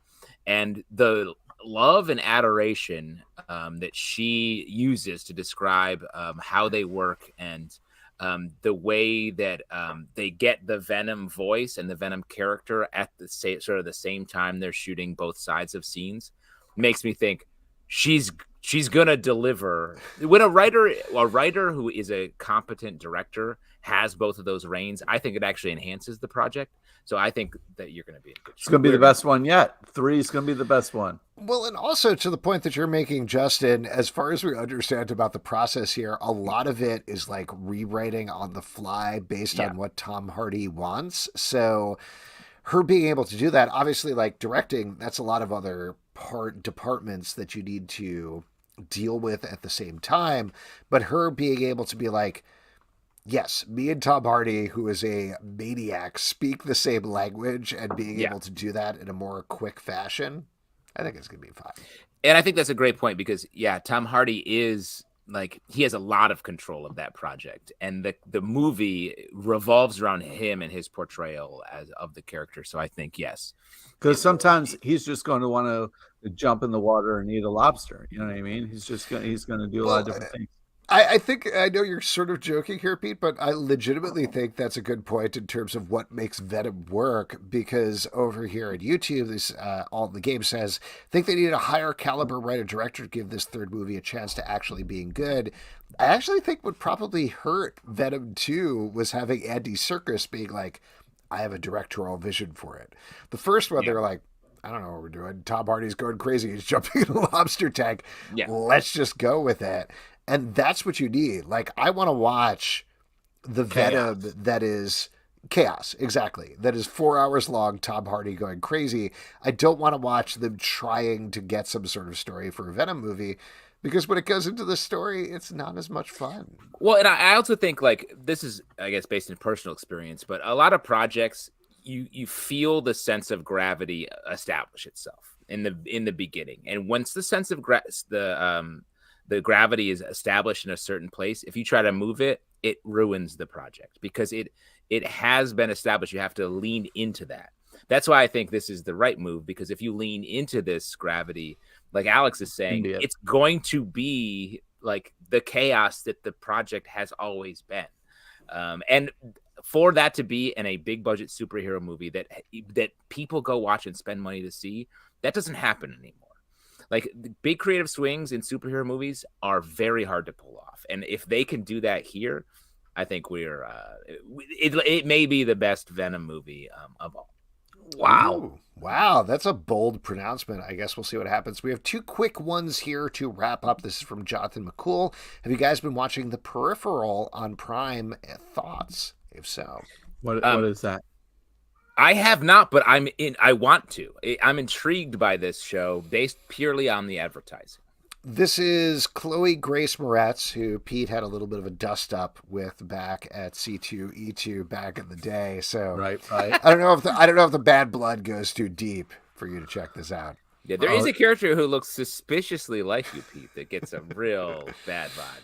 and the love and adoration that she uses to describe how they work and the way that they get the Venom voice and the Venom character at the same time they're shooting both sides of scenes. Makes me think she's gonna deliver. When a writer who is a competent director has both of those reins, I think it actually enhances the project. So I think that you're going to be in good shape. It's going to be the best one yet. 3 is going to be the best one. Well, and also to the point that you're making, Justin, as far as we understand about the process here, a lot of it is like rewriting on the fly based on what Tom Hardy wants. So her being able to do that, obviously, like directing, that's a lot of other departments that you need to deal with at the same time. But her being able to be like, yes, me and Tom Hardy, who is a maniac, speak the same language, and being able to do that in a more quick fashion, I think it's going to be fine. And I think that's a great point because, Tom Hardy is like, he has a lot of control of that project. And the movie revolves around him and his portrayal of the character. So I think, yes. Because sometimes he's just going to want to jump in the water and eat a lobster. You know what I mean? He's going to do a lot of different things. I think, I know you're sort of joking here, Pete, but I legitimately think that's a good point in terms of what makes Venom work, because over here at YouTube, this All the Game says, think they need a higher caliber writer-director to give this third movie a chance to actually being good. I actually think what probably hurt Venom 2 was having Andy Serkis being like, I have a directorial vision for it. The first one, they were like, I don't know what we're doing. Tom Hardy's going crazy. He's jumping in a lobster tank. Yeah. Let's just go with it. And that's what you need. Like, I want to watch the Venom that is chaos, exactly. That is 4 hours long, Tom Hardy going crazy. I don't want to watch them trying to get some sort of story for a Venom movie, because when it goes into the story, it's not as much fun. Well, and I also think, like, this is, I guess, based in personal experience, but a lot of projects, you feel the sense of gravity establish itself in the beginning, and once the sense of the gravity is established in a certain place, if you try to move it, it ruins the project, because it has been established. You have to lean into that. That's why I think this is the right move, because if you lean into this gravity, like Alex is saying, it's going to be like the chaos that the project has always been. And for that to be in a big budget superhero movie that people go watch and spend money to see, that doesn't happen anymore. Like, the big creative swings in superhero movies are very hard to pull off. And if they can do that here, I think it may be the best Venom movie of all. Wow. Ooh, wow. That's a bold pronouncement. I guess we'll see what happens. We have two quick ones here to wrap up. This is from Jonathan McCool. Have you guys been watching The Peripheral on Prime? Thoughts? If so. What is that? I have not, but I want to. I'm intrigued by this show based purely on the advertising. This is Chloe Grace Moretz, who Pete had a little bit of a dust up with back at C2E2 back in the day. So right. I don't know if the bad blood goes too deep for you to check this out. Yeah, there is a character who looks suspiciously like you, Pete, that gets a real bad vibe.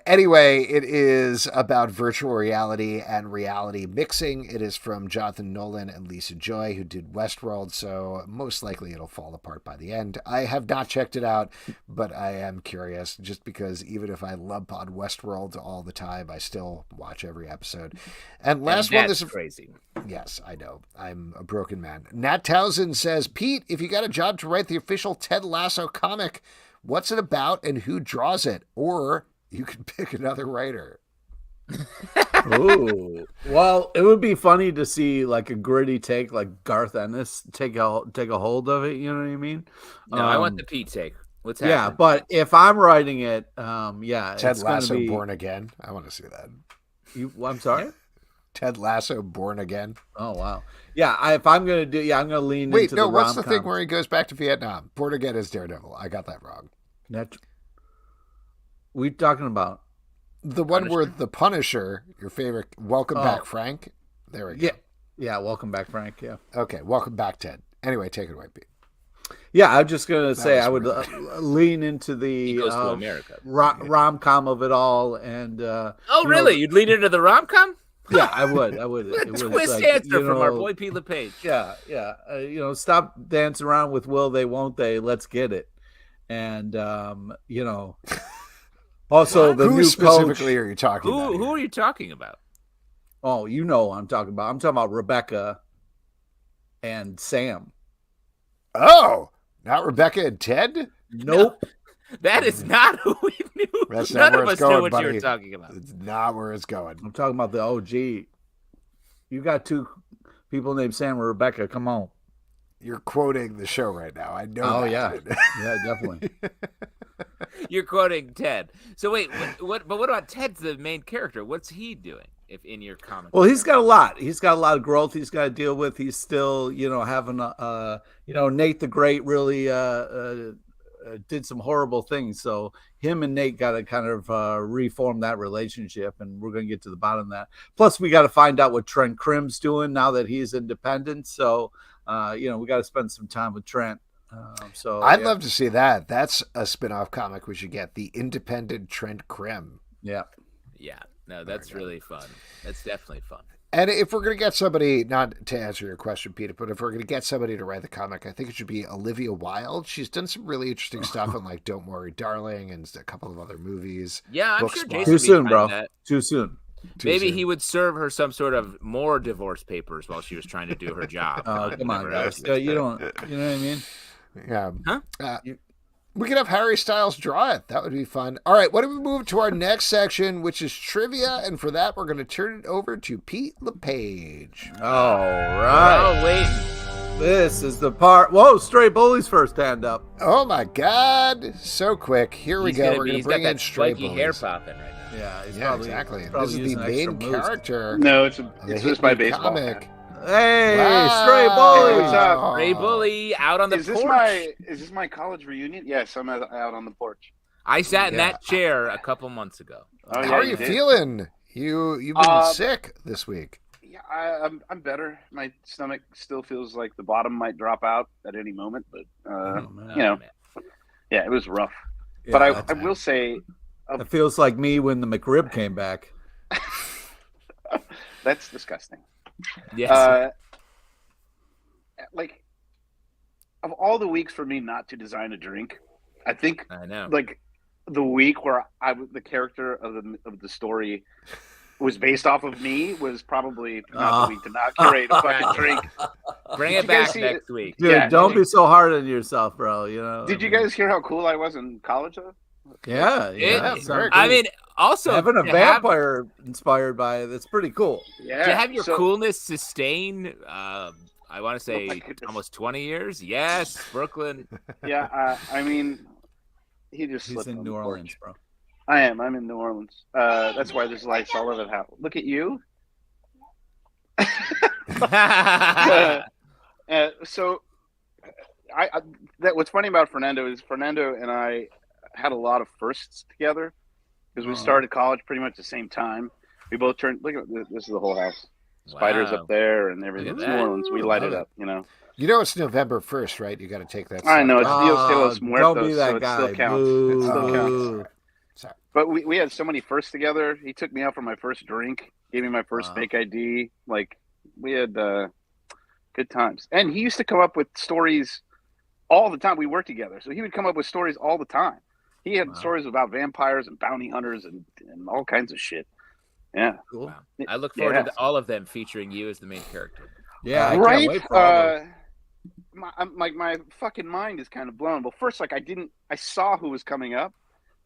Anyway, it is about virtual reality and reality mixing. It is from Jonathan Nolan and Lisa Joy, who did Westworld, so most likely it'll fall apart by the end. I have not checked it out, but I am curious, just because even if I love on Westworld all the time, I still watch every episode. And last one, this is crazy. Yes, I know. I'm a broken man. Nat Townsend says, Pete, if you got a job to write the official Ted Lasso comic, what's it about and who draws it? Or you could pick another writer. Ooh. Well, it would be funny to see like a gritty take, like Garth Ennis take a hold of it. You know what I mean? No, I want the Pete take. What's happening? Yeah, but if I'm writing it, Ted Lasso Born Again. I want to see that. I'm sorry? Ted Lasso Born Again. Oh wow. Yeah, if I'm gonna do, I'm gonna lean into the what's the thing where he goes back to Vietnam? Born Again is Daredevil. I got that wrong. We talking about the one where the Punisher, your favorite, Welcome Back Frank. There we go. Yeah, Welcome Back Frank. Yeah. Okay, Welcome Back Ted. Anyway, take it away, Pete. Yeah, I'm just gonna say I would lean into the rom-com of it all, and really? You'd lean into the rom-com? Yeah, I would. Twist answer from our boy Pete LePage. Yeah. Stop dancing around with will they, won't they? Let's get it. And also the new specifically coach, are you talking about? Who are you talking about? Oh, you know what I'm talking about. I'm talking about Rebecca and Sam. Oh, not Rebecca and Ted? Nope. No, that is not who we knew. That's None of us going, knew what buddy. you were talking about. It's not where it's going. I'm talking about the OG. You got two people named Sam and Rebecca. Come on. You're quoting the show right now. I know. Oh, that. Yeah, definitely. You're quoting Ted. So wait, what? But what about Ted's the main character? What's he doing? If in your comic? Well, he's got a lot. He's got a lot of growth he's got to deal with. He's still, having Nate the Great really did some horrible things. So him and Nate got to kind of reform that relationship, and we're going to get to the bottom of that. Plus, we got to find out what Trent Crimm's doing now that he's independent. So, we got to spend some time with Trent. I'd love to see that. That's a spin-off comic we should get. The Independent Trent Crimm. Yeah. No, that's really fun. That's definitely fun. And if we're going to get somebody, not to answer your question, Peter, but if we're going to get somebody to write the comic, I think it should be Olivia Wilde. She's done some really interesting stuff in like Don't Worry, Darling, and a couple of other movies. Yeah, I'm sure Jason Too soon, bro. Too soon. Maybe he would serve her some sort of more divorce papers while she was trying to do her job. Oh, come on, guys. You know what I mean? Yeah. Huh? We could have Harry Styles draw it. That would be fun. All right, what do we move to our next section, which is trivia? And for that, we're going to turn it over to Pete LePage. All right. Oh, wait. This is the part. Whoa, Stray Bully's first hand up. Oh my God! So quick. Here we go. We're going to bring in Stray spiky hair Bullies. popping right now. Yeah, he's Exactly. probably This is the using main extra moves. character. No, it's of the just hit my me baseball comic. hat. Hey, Wow. Stray Bully. Hey, what's up? Stray Bully out on the Is this porch. my college reunion? Yes, I'm out on the porch. I sat in Yeah. that chair a couple months ago. Oh, How are you you did. feeling? You've been sick this week. Yeah, I'm better. My stomach still feels like the bottom might drop out at any moment, but man. you know, man. yeah, it was rough. Yeah, But I that's- will say It feels like me when the McRib came back. that's disgusting. Yes. Like of all the weeks for me not to design a drink, I think I know. like the week where the character of the story was based off of me was probably not the week to not create a fucking drink. Bring Did it you guys back see next week. Dude, Yeah, don't be so hard on yourself, bro. You know. Did you guys hear how cool I was in college though? Yeah, It- sounds I cool. mean, also having a to have- vampire inspired by it, that's pretty cool. Yeah. to have your so- coolness sustain. I want to Oh my say goodness. almost 20 years. Yes, Brooklyn. Yeah, I mean, he just He's slipped in on New the Orleans, porch. bro. I am. I'm in New Orleans. That's why there's lights all over the house. Look at you. So, what's funny about Fernando is Fernando and I had a lot of firsts together because we started college pretty much the same time. We both turned. Look at this is the whole house. Spiders Wow. up there and everything. Look It's at New that. Orleans. We light it Love up. You know. You know it's November 1st, right? You got to take that. I know stuff it's down. Dios de los Muertos, don't be that so it guy. still counts. Boo. It still counts. Boo. Sorry. But we had so many firsts together. He took me out for my first drink, gave me my first Wow. fake ID. Like we had good times. And he used to come up with stories all the time. We worked together, so he would come up with stories all the time. He had stories about vampires and bounty hunters and all kinds of shit. Yeah, Cool. Wow. I look forward Yeah. to all of them featuring you as the main character. Yeah, I right. can't wait for all those. My fucking mind is kind of blown. Well, first, like I saw who was coming up,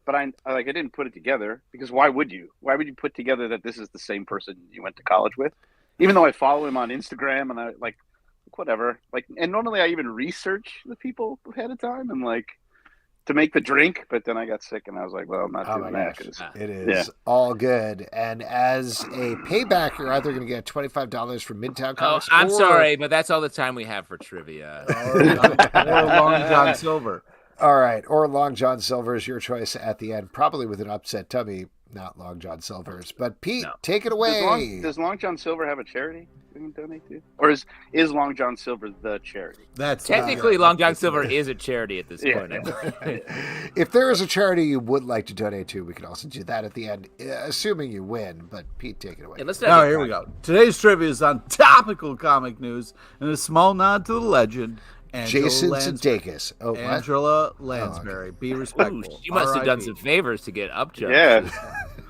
but I didn't put it together because why would you? Why would you put together that this is the same person you went to college with? Even though I follow him on Instagram and I like whatever. Like, and normally I even research the people ahead of time and like to make the drink, but then I got sick and I was like, well, I'm not Oh doing my that. gosh. 'Cause- It is all good. And as a payback, you're either going to get $25 from Midtown Oh, Comics. I'm or- sorry, but that's all the time we have for trivia. Or Long John Silver. All right. Or Long John Silver's your choice at the end, probably with an upset tummy, not Long John Silver's. But Pete, No. take it away. Does Long John Silver have a charity we can donate to? Or is Long John Silver the charity? That's Technically, Long John Silver is a charity at this Yeah. point. I think. If there is a charity you would like to donate to, we can also do that at the end, assuming you win. But Pete, take it away. Yeah, let's Oh, not get here we go. Today's trivia is on topical comic news and a small nod to the legend. Angela Jason Lansbury. Sudeikis. Oh, what? Angela Lansbury. Be respectful. Ooh, you must have done R.I.P. some favors to get up jump. Yeah.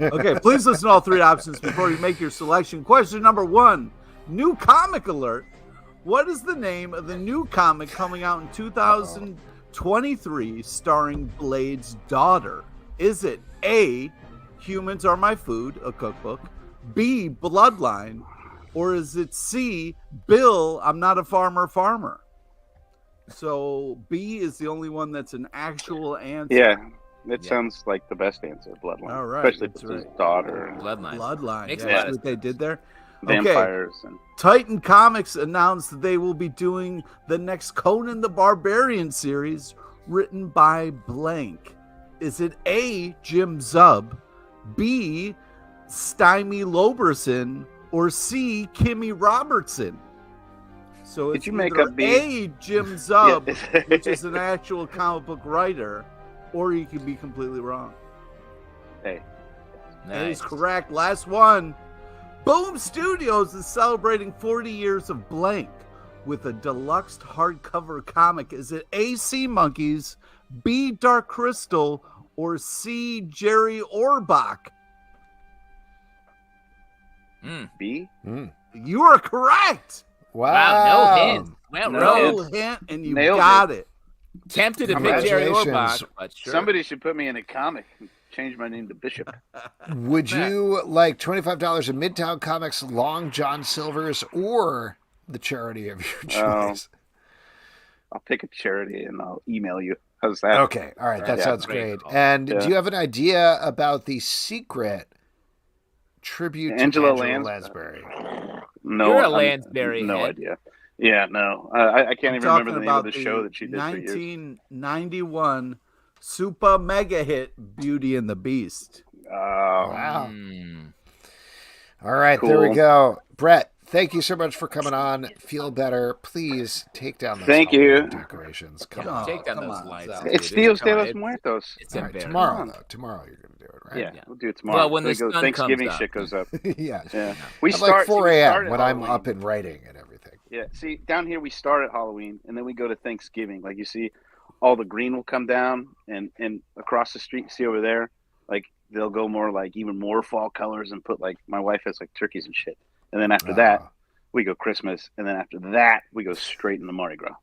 Okay, please listen to all three options before you make your selection. Question number 1, new comic alert. What is the name of the new comic coming out in 2023 starring Blade's daughter? Is it A, Humans Are My Food, a cookbook, B, Bloodline, or is it C, Bill, I'm Not a Farmer? So B is the only one that's an actual answer. Yeah. That Yeah. sounds like the best answer, Bloodline. All right, Especially if that's it's his right. daughter and Bloodline. Bloodline. Makes Yeah, a lot see of what they did there? vampires. And Titan Comics announced that they will be doing the next Conan the Barbarian series written by blank. Is it A, Jim Zub, B, Stymie Loberson, or C, Kimmy Robertson? So Did it's you make either up B? A, Jim Zub, Yeah. which is an actual comic book writer, or you could be completely wrong. hey, That is Nice. correct. Last one. Boom Studios is celebrating 40 years of blank with a deluxe hardcover comic. Is it A, Sea Monkeys, B, Dark Crystal, or C, Jerry Orbach? B? Mm. You are correct. Wow. Wow, no hint. Well, No No hint. hint, and you Nailed got it. tempted to pick Jerry Congratulations. Orbach, but sure. Somebody should put me in a comic and change my name to Bishop. Would you like $25 in Midtown Comics, Long John Silver's, or the charity of your Oh. choice? I'll pick a charity and I'll email you. How's that? Okay. All right. That sounds great. Cool. And do you have an idea about the secret tribute to Angela Lansbury? No, you're a Lansbury. No head. idea. Yeah, no. I can't even remember the name of the show that she did. 1991 super mega hit Beauty and the Beast. Wow. All right, cool. There we go. Brett, thank you so much for coming on. Feel better. Please take down those decorations. Come on. Take down those lights. It's Dios de los Muertos. It's right, tomorrow, though. Tomorrow you're going to do it, right? Yeah, we'll do it tomorrow. Well, when the sun Thanksgiving comes up. shit goes up. Yeah. We at start like 4 a.m. when Halloween. I'm up and writing and everything. Yeah, see, down here we start at Halloween, and then we go to Thanksgiving. Like, you see, all the green will come down, and across the street, see over there, like, they'll go more, like, even more fall colors and put, like, my wife has, like, turkeys and shit. And then after that, we go Christmas, and then after that, we go straight into Mardi Gras.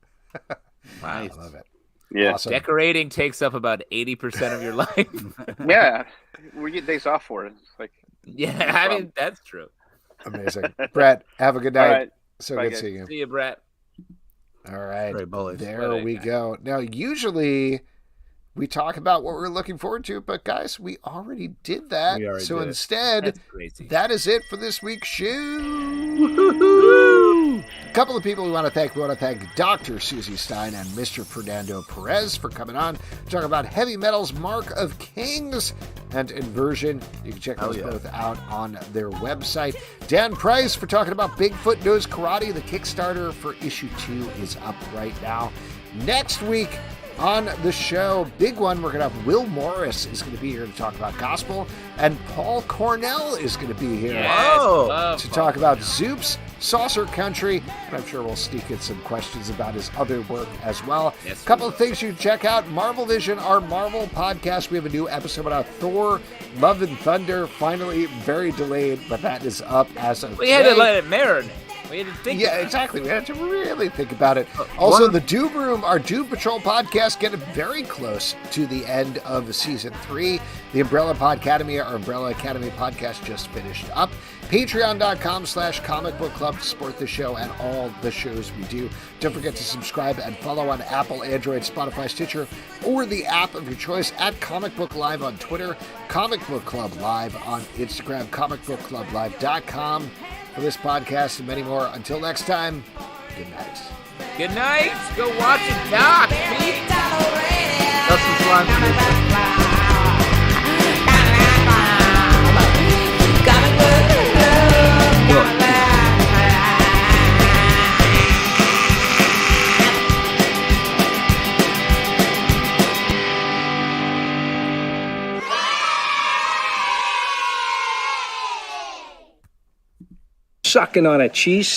Nice. I love it. Yeah. Awesome. Decorating takes up about 80% of your life. Yeah. We get days off for it. It's like, yeah, I mean, that's true. Amazing. Brett, have a good night. Right. So Bye, good guys. seeing you. See you, Brett. All right. There we guys. go. Now, usually we talk about what we're looking forward to, but guys, we already did that. So instead, that is it for this week's show. A couple of people we want to thank. We want to thank Dr. Suzy Stein and Mr. Fernando Perez for coming on to talk about Heavy Metal's Mark of Kings and Inversion. You can check those both out on their website. Dan Price for talking about Bigfoot Knows Karate. The Kickstarter for issue 2 is up right now. Next week on the show, big one, we're going to have Will Morris is going to be here to talk about gospel, and Paul Cornell is going to be here to talk about Zoop's Saucer Country, and I'm sure we'll sneak in some questions about his other work as well. A couple of things you can check out. Marvel Vision, our Marvel podcast. We have a new episode about Thor, Love and Thunder. Finally, very delayed, but that is up as of today. We had to let it marinate. We had to think about it. Exactly. We had to really think about it. Also, the Doom Room, our Doom Patrol podcast, getting very close to the end of season 3. The Umbrella Podcademy, our Umbrella Academy podcast, just finished up. Patreon.com/Comic Book Club to support the show and all the shows we do. Don't forget to subscribe and follow on Apple, Android, Spotify, Stitcher, or the app of your choice. At Comic Book Live on Twitter, Comic Book Club Live on Instagram, comicbookclublive.com. For this podcast and many more. Until next time, good night. Good night. Go watch it, Doc. Sucking on a cheese